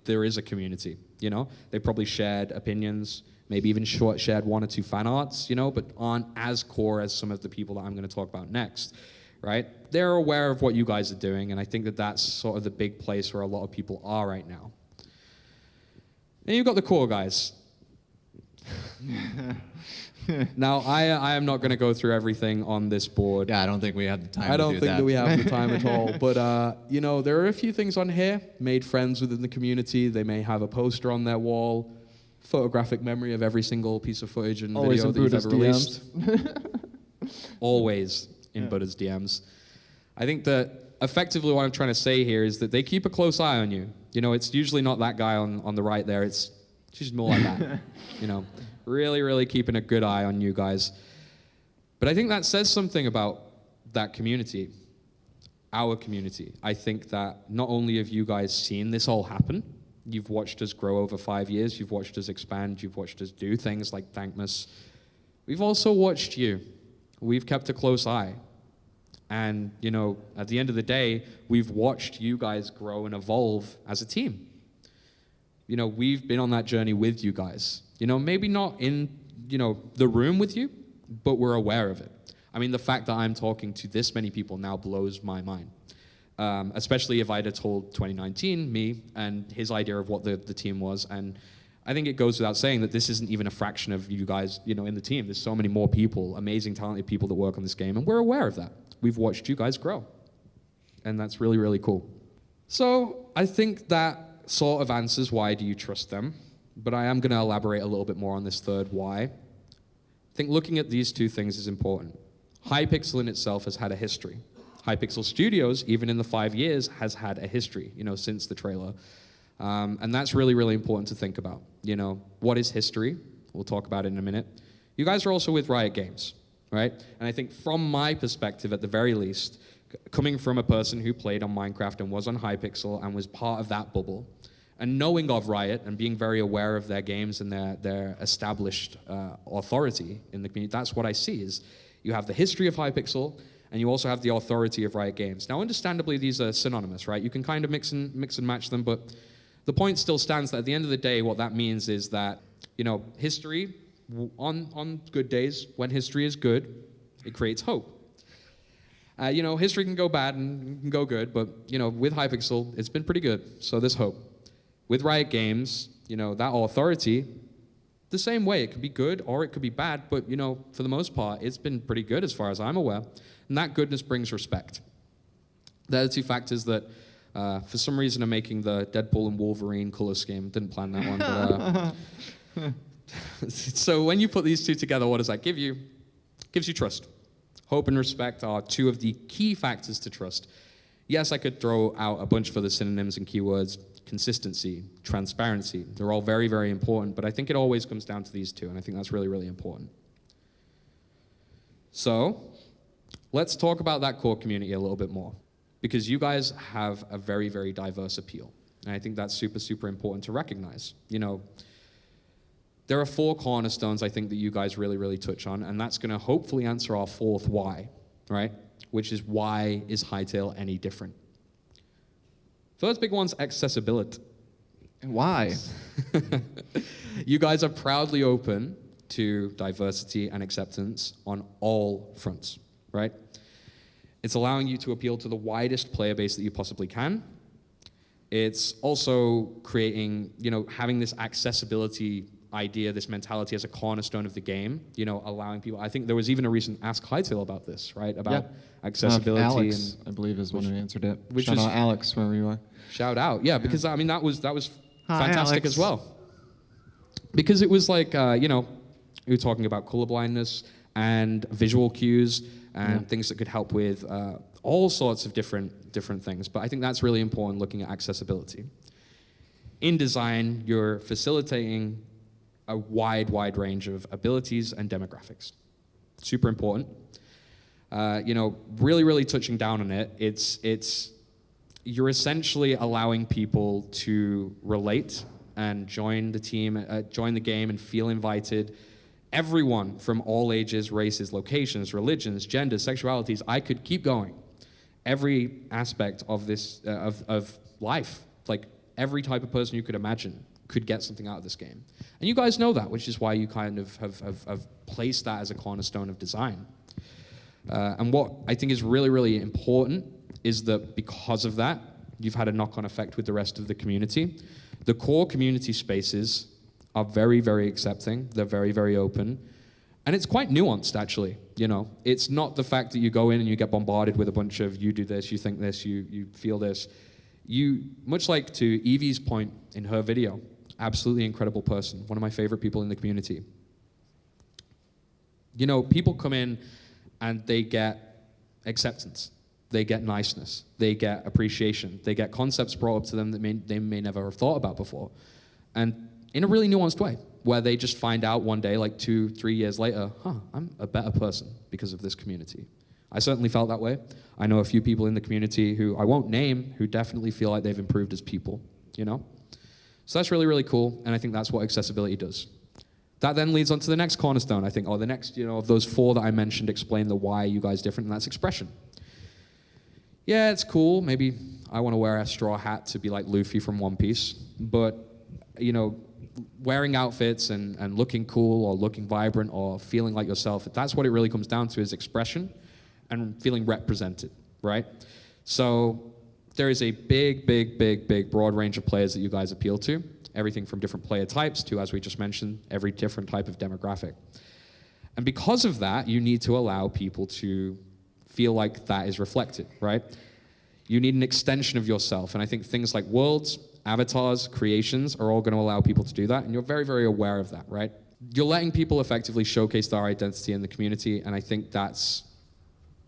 Speaker 2: there is a community. They probably shared opinions, maybe even shared 1 or 2 fan arts, but aren't as core as some of the people that I'm going to talk about next, right? They're aware of what you guys are doing, and I think that that's sort of the big place where a lot of people are right now. And you've got the core guys. Now, I am not going to go through everything on this board.
Speaker 1: Yeah, I don't think we have the time to do that.
Speaker 2: I don't think that we have the time at all. But, there are a few things on here. Made friends within the community. They may have a poster on their wall. Photographic memory of every single piece of footage and
Speaker 1: Always
Speaker 2: video that you've ever released. Always in Buddha's DMs. I think that effectively what I'm trying to say here is that they keep a close eye on you. It's usually not that guy on the right there. It's just more like that. Really, really keeping a good eye on you guys. But I think that says something about that community, our community. I think that not only have you guys seen this all happen, you've watched us grow over 5 years, you've watched us expand, you've watched us do things like Thankmas. We've also watched you. We've kept a close eye. And, at the end of the day, we've watched you guys grow and evolve as a team. We've been on that journey with you guys. Maybe not in, the room with you, but we're aware of it. I mean, the fact that I'm talking to this many people now blows my mind. Especially if I'd have told 2019 me and his idea of what the team was. And I think it goes without saying that this isn't even a fraction of you guys, in the team. There's so many more people, amazing, talented people that work on this game, and we're aware of that. We've watched you guys grow. And that's really, really cool. So I think that sort of answers why do you trust them. But I am going to elaborate a little bit more on this third why. think looking at these two things is important. Hypixel in itself has had a history. Hypixel Studios, even in the 5 years, has had a history, since the trailer. And that's really, really important to think about. What is history? We'll talk about it in a minute. You guys are also with Riot Games, right? And I think from my perspective, at the very least, coming from a person who played on Minecraft and was on Hypixel and was part of that bubble, and knowing of Riot and being very aware of their games and their established authority in the community, that's what I see is you have the history of Hypixel, and you also have the authority of Riot Games. Now, understandably, these are synonymous, right? You can kind of mix and match them, but the point still stands that at the end of the day, what that means is that, history, on good days, when history is good, it creates hope. History can go bad and can go good, but, with Hypixel, it's been pretty good, so there's hope. With Riot Games, that authority, the same way, it could be good or it could be bad, but, for the most part, it's been pretty good as far as I'm aware. And that goodness brings respect. They're the two factors that, for some reason, are making the Deadpool and Wolverine color scheme. Didn't plan that one, but... So when you put these two together, what does that give you? It gives you trust. Hope and respect are two of the key factors to trust. Yes, I could throw out a bunch for the synonyms and keywords. Consistency, transparency, they're all very, very important, but I think it always comes down to these two, and I think that's really, really important. So, let's talk about that core community a little bit more, because you guys have a very, very diverse appeal, and I think that's super, super important to recognize. There are 4 cornerstones I think that you guys really, really touch on, and that's going to hopefully answer our 4th why, right? Which is, why is Hytale any different? First big one's accessibility.
Speaker 1: Why?
Speaker 2: You guys are proudly open to diversity and acceptance on all fronts, right? It's allowing you to appeal to the widest player base that you possibly can. It's also creating, having this accessibility idea, this mentality as a cornerstone of the game, allowing people. I think there was even a recent Ask Hytale about this, right? About accessibility.
Speaker 1: Alex, I believe, is one who answered it.
Speaker 2: Which
Speaker 1: Shout
Speaker 2: was,
Speaker 1: out Alex, wherever you are.
Speaker 2: Shout out, yeah, because I mean that was fantastic
Speaker 1: Alex.
Speaker 2: as well. Because it was like, you were talking about color blindness and visual cues and things that could help with all sorts of different things. But I think that's really important, looking at accessibility. In design, you're facilitating a wide range of abilities and demographics. Super important. Really touching down on it. You're essentially allowing people to relate and join the team, join the game, and feel invited. Everyone from all ages, races, locations, religions, genders, sexualities. I could keep going. Every aspect of this of life, like every type of person you could imagine, could get something out of this game. And you guys know that, which is why you kind of have placed that as a cornerstone of design. And what I think is really, really important is that because of that, you've had a knock-on effect with the rest of the community. The core community spaces are very, very accepting. They're very, very open. And it's quite nuanced, actually. It's not the fact that you go in and you get bombarded with a bunch of, you do this, you think this, you feel this. Much like to Evie's point in her video, absolutely incredible person, one of my favorite people in the community. People come in and they get acceptance. They get niceness. They get appreciation. They get concepts brought up to them that they may never have thought about before. And in a really nuanced way, where they just find out one day, like 2-3 years later, I'm a better person because of this community. I certainly felt that way. I know a few people in the community who I won't name, who definitely feel like they've improved as people, So that's really, really cool, and I think that's what accessibility does. That then leads on to the next cornerstone, I think, or the next, of those 4 that I mentioned explain the why you guys different, and that's expression. Yeah, it's cool. Maybe I want to wear a straw hat to be like Luffy from One Piece, but, wearing outfits and looking cool or looking vibrant or feeling like yourself, that's what it really comes down to, is expression and feeling represented, right? So there is a big broad range of players that you guys appeal to. Everything from different player types to, as we just mentioned, every different type of demographic. And because of that, you need to allow people to feel like that is reflected, right? You need an extension of yourself. And I think things like worlds, avatars, creations are all going to allow people to do that. And you're very, very aware of that, right? you're letting people effectively showcase their identity in the community, and I think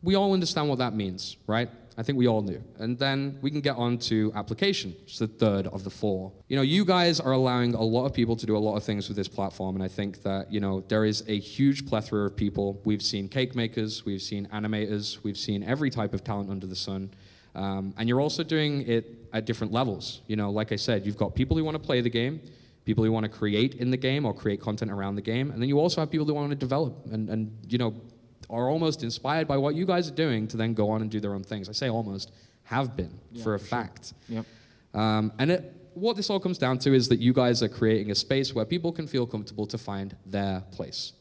Speaker 2: we all understand what that means, right? I think we all do. And then we can get on to application, which is the third of the four. You guys are allowing a lot of people to do a lot of things with this platform, and I think that, there is a huge plethora of people. We've seen cake makers, we've seen animators, we've seen every type of talent under the sun. And you're also doing it at different levels. Like I said, you've got people who want to play the game, people who want to create in the game or create content around the game, and then you also have people who want to develop and are almost inspired by what you guys are doing to then go on and do their own things. I say almost, have been, for a fact.
Speaker 3: Yep.
Speaker 2: What this all comes down to is that you guys are creating a space where people can feel comfortable to find their place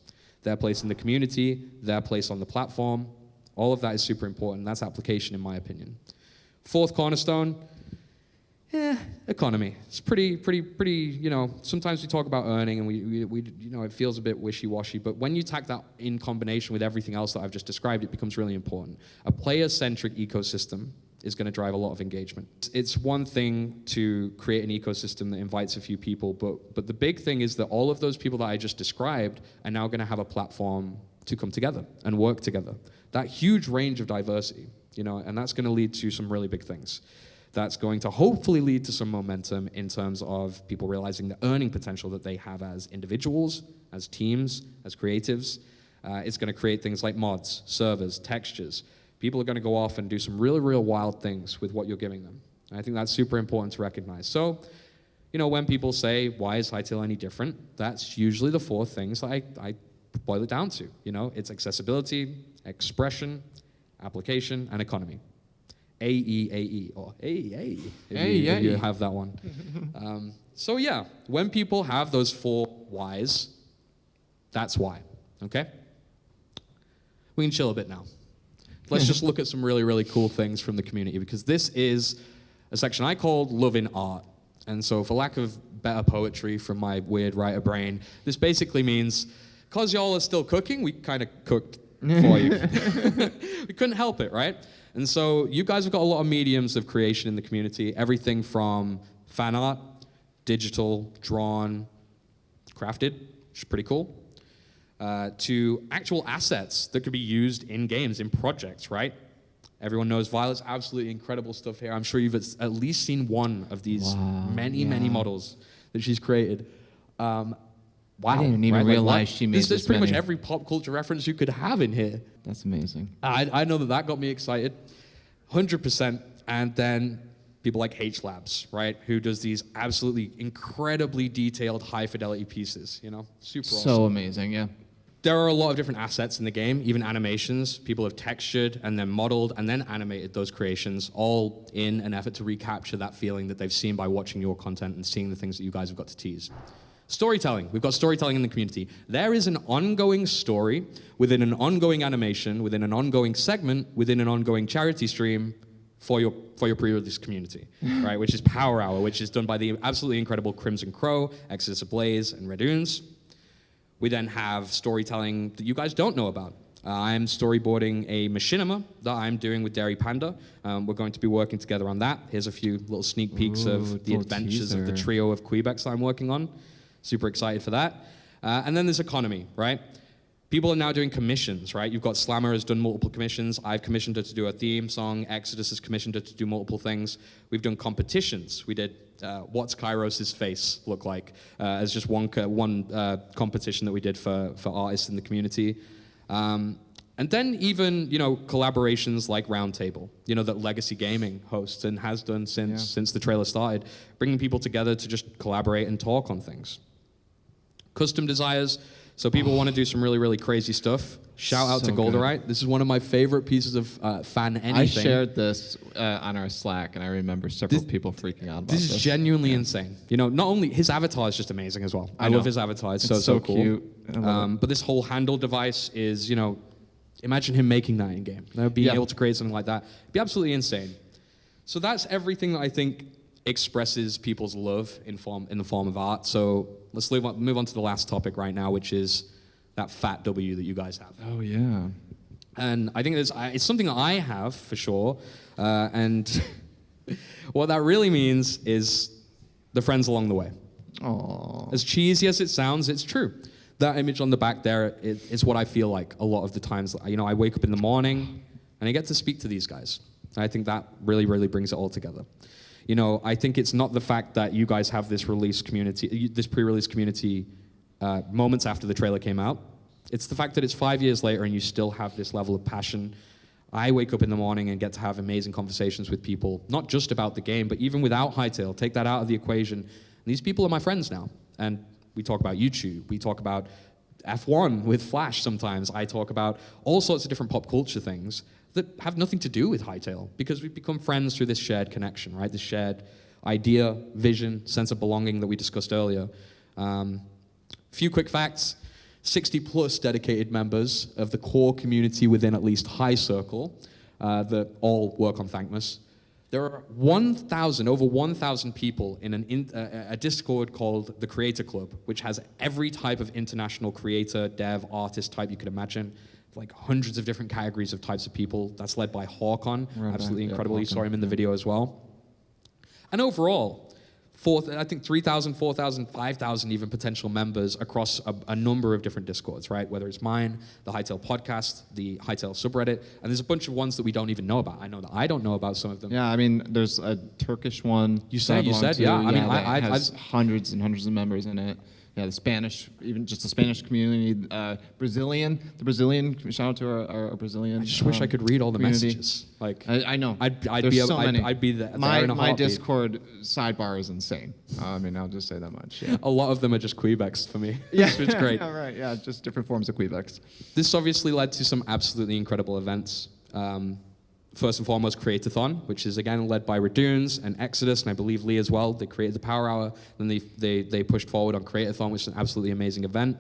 Speaker 2: in the community, their place on the platform. All of that is super important. That's application, in my opinion. Fourth cornerstone, economy. It's pretty, sometimes we talk about earning and we it feels a bit wishy-washy, but when you tack that in combination with everything else that I've just described, it becomes really important. A player-centric ecosystem is going to drive a lot of engagement. It's one thing to create an ecosystem that invites a few people, but the big thing is that all of those people that I just described are now going to have a platform to come together and work together. That huge range of diversity, and that's going to lead to some really big things. That's going to hopefully lead to some momentum in terms of people realizing the earning potential that they have as individuals, as teams, as creatives. It's going to create things like mods, servers, textures. People are going to go off and do some really, real wild things with what you're giving them. And I think that's super important to recognize. So, when people say, why is Hytale any different? That's usually the four things that I boil it down to. It's accessibility, expression, application, and economy. AEAE, or AEA, if you have that one. So yeah, when people have those four whys, that's why, okay? We can chill a bit now. Let's just look at some really, really cool things from the community, because this is a section I called Loving Art. And so for lack of better poetry from my weird writer brain, this basically means, because y'all are still cooking, we kind of cooked for you. We couldn't help it, right? And so you guys have got a lot of mediums of creation in the community, everything from fan art, digital, drawn, crafted, which is pretty cool, to actual assets that could be used in games, in projects, right? Everyone knows Violet's absolutely incredible stuff here. I'm sure you've at least seen one of these many models that she's created. Wow.
Speaker 3: I didn't even realize she made this
Speaker 2: There's pretty
Speaker 3: many.
Speaker 2: much every pop culture reference you could have in here.
Speaker 3: That's amazing.
Speaker 2: I know that got me excited, 100%. And then people like H Labs, right, who does these absolutely incredibly detailed, high-fidelity pieces, super awesome.
Speaker 3: So amazing, yeah.
Speaker 2: There are a lot of different assets in the game, even animations. People have textured and then modeled and then animated those creations, all in an effort to recapture that feeling that they've seen by watching your content and seeing the things that you guys have got to tease. Storytelling. We've got storytelling in the community. There is an ongoing story within an ongoing animation, within an ongoing segment, within an ongoing charity stream for your pre-release community, right? Which is Power Hour, which is done by the absolutely incredible Crimson Crow, Exodus Ablaze, and Redunes. We then have storytelling that you guys don't know about. I'm storyboarding a machinima that I'm doing with Dairy Panda. We're going to be working together on that. Here's a few little sneak peeks of the adventures of the trio of Quebecs I'm working on. Super excited for that. And then there's economy, right? People are now doing commissions, right? You've got Slammer has done multiple commissions. I've commissioned her to do a theme song. Exodus has commissioned her to do multiple things. We've done competitions. We did What's Kairos' Face Look Like as just one competition that we did for artists in the community. And then even, collaborations like Roundtable, that Legacy Gaming hosts and has done since the trailer started, bringing people together to just collaborate and talk on things. Custom desires, so people want to do some really, really crazy stuff. Shout out to Golderite. This is one of my favorite pieces of fan anything.
Speaker 3: I shared this on our Slack, and I remember several people freaking out about this.
Speaker 2: This is genuinely insane. Not only his avatar is just amazing as well. I love his avatar. It's so cool.
Speaker 3: Cute.
Speaker 2: But this whole handle device is, imagine him making that in game. Being able to create something like that, it'd be absolutely insane. So that's everything that I think expresses people's love in the form of art. So let's move on to the last topic right now, which is that fat W that you guys have.
Speaker 3: Oh yeah.
Speaker 2: And I think it's something that I have for sure. And what that really means is the friends along the way.
Speaker 3: Aww.
Speaker 2: As cheesy as it sounds, it's true. that image on the back there is what I feel like a lot of the times. You know, I wake up in the morning and I get to speak to these guys. And I think that really, really brings it all together. You know, I think it's not the fact that you guys have this release community, this pre-release community moments after the trailer came out. It's the fact that it's 5 years later and you still have this level of passion. I wake up in the morning and get to have amazing conversations with people, not just about the game, but even without Hytale. Take that out of the equation. And these people are my friends now. And we talk about YouTube. We talk about F1 with Flash sometimes. I talk about all sorts of different pop culture things that have nothing to do with Hytale because we've become friends through this shared connection, right? This shared idea, vision, sense of belonging that we discussed earlier. Few quick facts. 60 plus dedicated members of the core community within at least High Circle that all work on Thankmas. There are over 1,000 people in a Discord called the Creator Club, which has every type of international creator, dev, artist type you could imagine. Like hundreds of different categories of types of people. That's led by Hawkon, absolutely incredible. You saw him in the video as well. And overall, I think 3,000, 4,000, 5,000 even potential members across a number of different Discords, right? Whether it's mine, the Hytale podcast, the Hytale subreddit, and there's a bunch of ones that we don't even know about. I know that I don't know about some of them.
Speaker 1: Yeah, I mean, there's a Turkish one.
Speaker 2: You said, yeah. I mean,
Speaker 1: it has hundreds and hundreds of members in it. Yeah, the Spanish, even just the Spanish community, the Brazilian, shout out to our Brazilian.
Speaker 2: I just wish I could read all the
Speaker 1: community.
Speaker 2: Messages. Like
Speaker 1: I know.
Speaker 2: I'd
Speaker 1: There's
Speaker 2: be
Speaker 1: so many.
Speaker 2: I'd be there.
Speaker 1: My Discord sidebar is insane. I mean, I'll just say that much. Yeah.
Speaker 2: A lot of them are just Quebecs for me.
Speaker 1: Yeah,
Speaker 2: which is great.
Speaker 1: Yeah, right. Yeah, just different forms of Quebecs.
Speaker 2: This obviously led to some absolutely incredible events. First and foremost, Creatathon, which is again led by Radoons and Exodus, and I believe Lee as well. They created the Power Hour, then they pushed forward on Creatathon, which is an absolutely amazing event.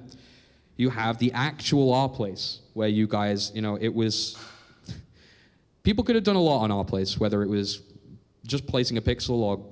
Speaker 2: You have the actual R Place, where you guys, you know, it was... People could have done a lot on R Place, whether it was just placing a pixel or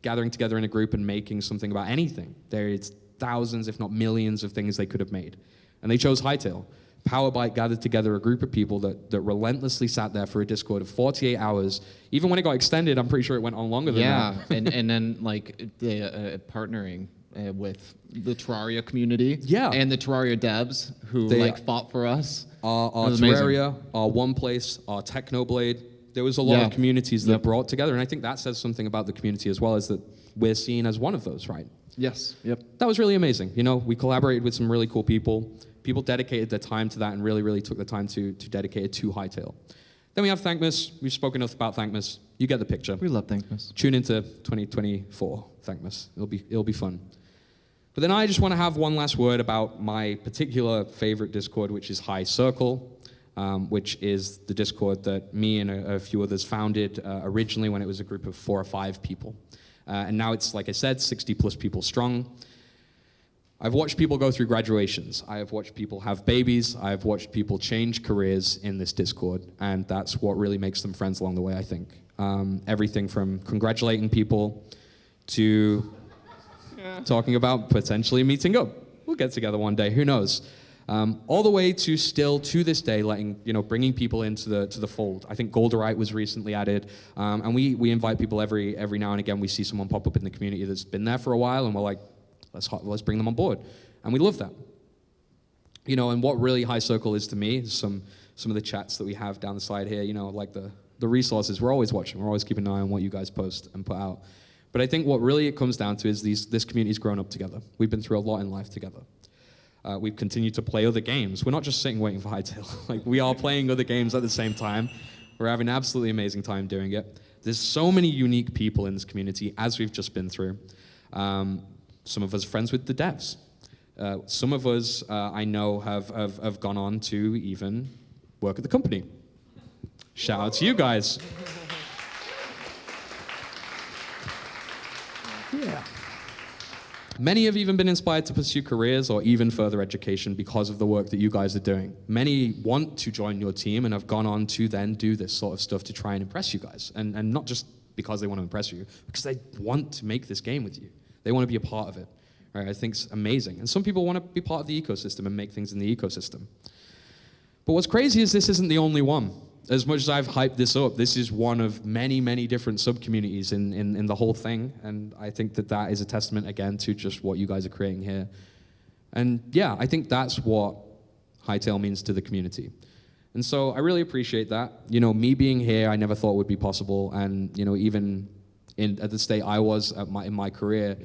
Speaker 2: gathering together in a group and making something about anything. There's thousands, if not millions, of things they could have made. And they chose Hytale. Powerbyte gathered together a group of people that relentlessly sat there for a Discord of 48 hours. Even when it got extended, I'm pretty sure it went on longer than that.
Speaker 1: Yeah, and then like partnering with the Terraria community.
Speaker 2: Yeah.
Speaker 1: And the Terraria devs who fought for us.
Speaker 2: Our Terraria, our One Place, our Technoblade. There was a lot of communities that brought together, and I think that says something about the community as well, is that we're seen as one of those, right?
Speaker 1: Yes. Yep.
Speaker 2: That was really amazing. You know, we collaborated with some really cool people. People dedicated their time to that and really, really took the time to dedicate it to Hytale. Then we have Thankmas. We've spoken enough about Thankmas. You get the picture.
Speaker 1: We love Thankmas.
Speaker 2: Tune into 2024 Thankmas. It'll be fun. But then I just want to have one last word about my particular favorite Discord, which is High Circle, which is the Discord that me and a few others founded originally when it was a group of 4 or 5 people. And now it's, like I said, 60 plus people strong. I've watched people go through graduations. I have watched people have babies. I have watched people change careers in this Discord, and that's what really makes them friends along the way, I think. Everything from congratulating people to talking about potentially meeting up. We'll get together one day, who knows? All the way to still, to this day, bringing people into the fold. I think Golderite was recently added, and we invite people every now and again. We see someone pop up in the community that's been there for a while, and we're like, let's bring them on board. And we love that. You know, and what really High Circle is to me is some of the chats that we have down the side here, you know, like the resources. We're always watching. We're always keeping an eye on what you guys post and put out. But I think what really it comes down to is this community's grown up together. We've been through a lot in life together. We've continued to play other games. We're not just sitting waiting for Hytale. Like, we are playing other games at the same time. We're having an absolutely amazing time doing it. There's so many unique people in this community, as we've just been through. Some of us are friends with the devs. Some of us, I know, have gone on to even work at the company. Shout out to you guys. Yeah. Many have even been inspired to pursue careers or even further education because of the work that you guys are doing. Many want to join your team and have gone on to then do this sort of stuff to try and impress you guys. And not just because they want to impress you, because they want to make this game with you. They want to be a part of it. Right? I think it's amazing. And some people want to be part of the ecosystem and make things in the ecosystem. But what's crazy is this isn't the only one. As much as I've hyped this up, this is one of many, many different sub-communities in the whole thing. And I think that is a testament, again, to just what you guys are creating here. And yeah, I think that's what Hytale means to the community. And so I really appreciate that. You know, me being here, I never thought would be possible. And, you know, even at the state I was in my career,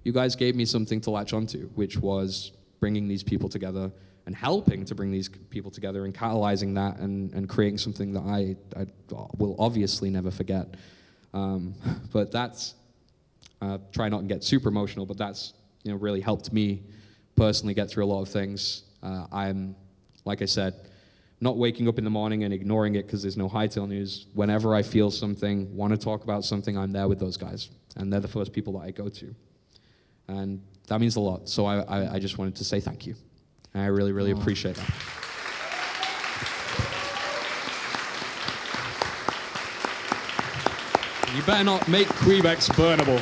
Speaker 2: you guys gave me something to latch onto, which was bringing these people together and helping to bring these people together and catalyzing that and creating something that I will obviously never forget. But that's, try not to get super emotional, but that's, you know, really helped me personally get through a lot of things. I'm, like I said, not waking up in the morning and ignoring it because there's no Hytale news. Whenever I feel something, want to talk about something, I'm there with those guys. And they're the first people that I go to. And that means a lot. So I just wanted to say thank you. And I really, really appreciate that. You better not make Quebec burnable.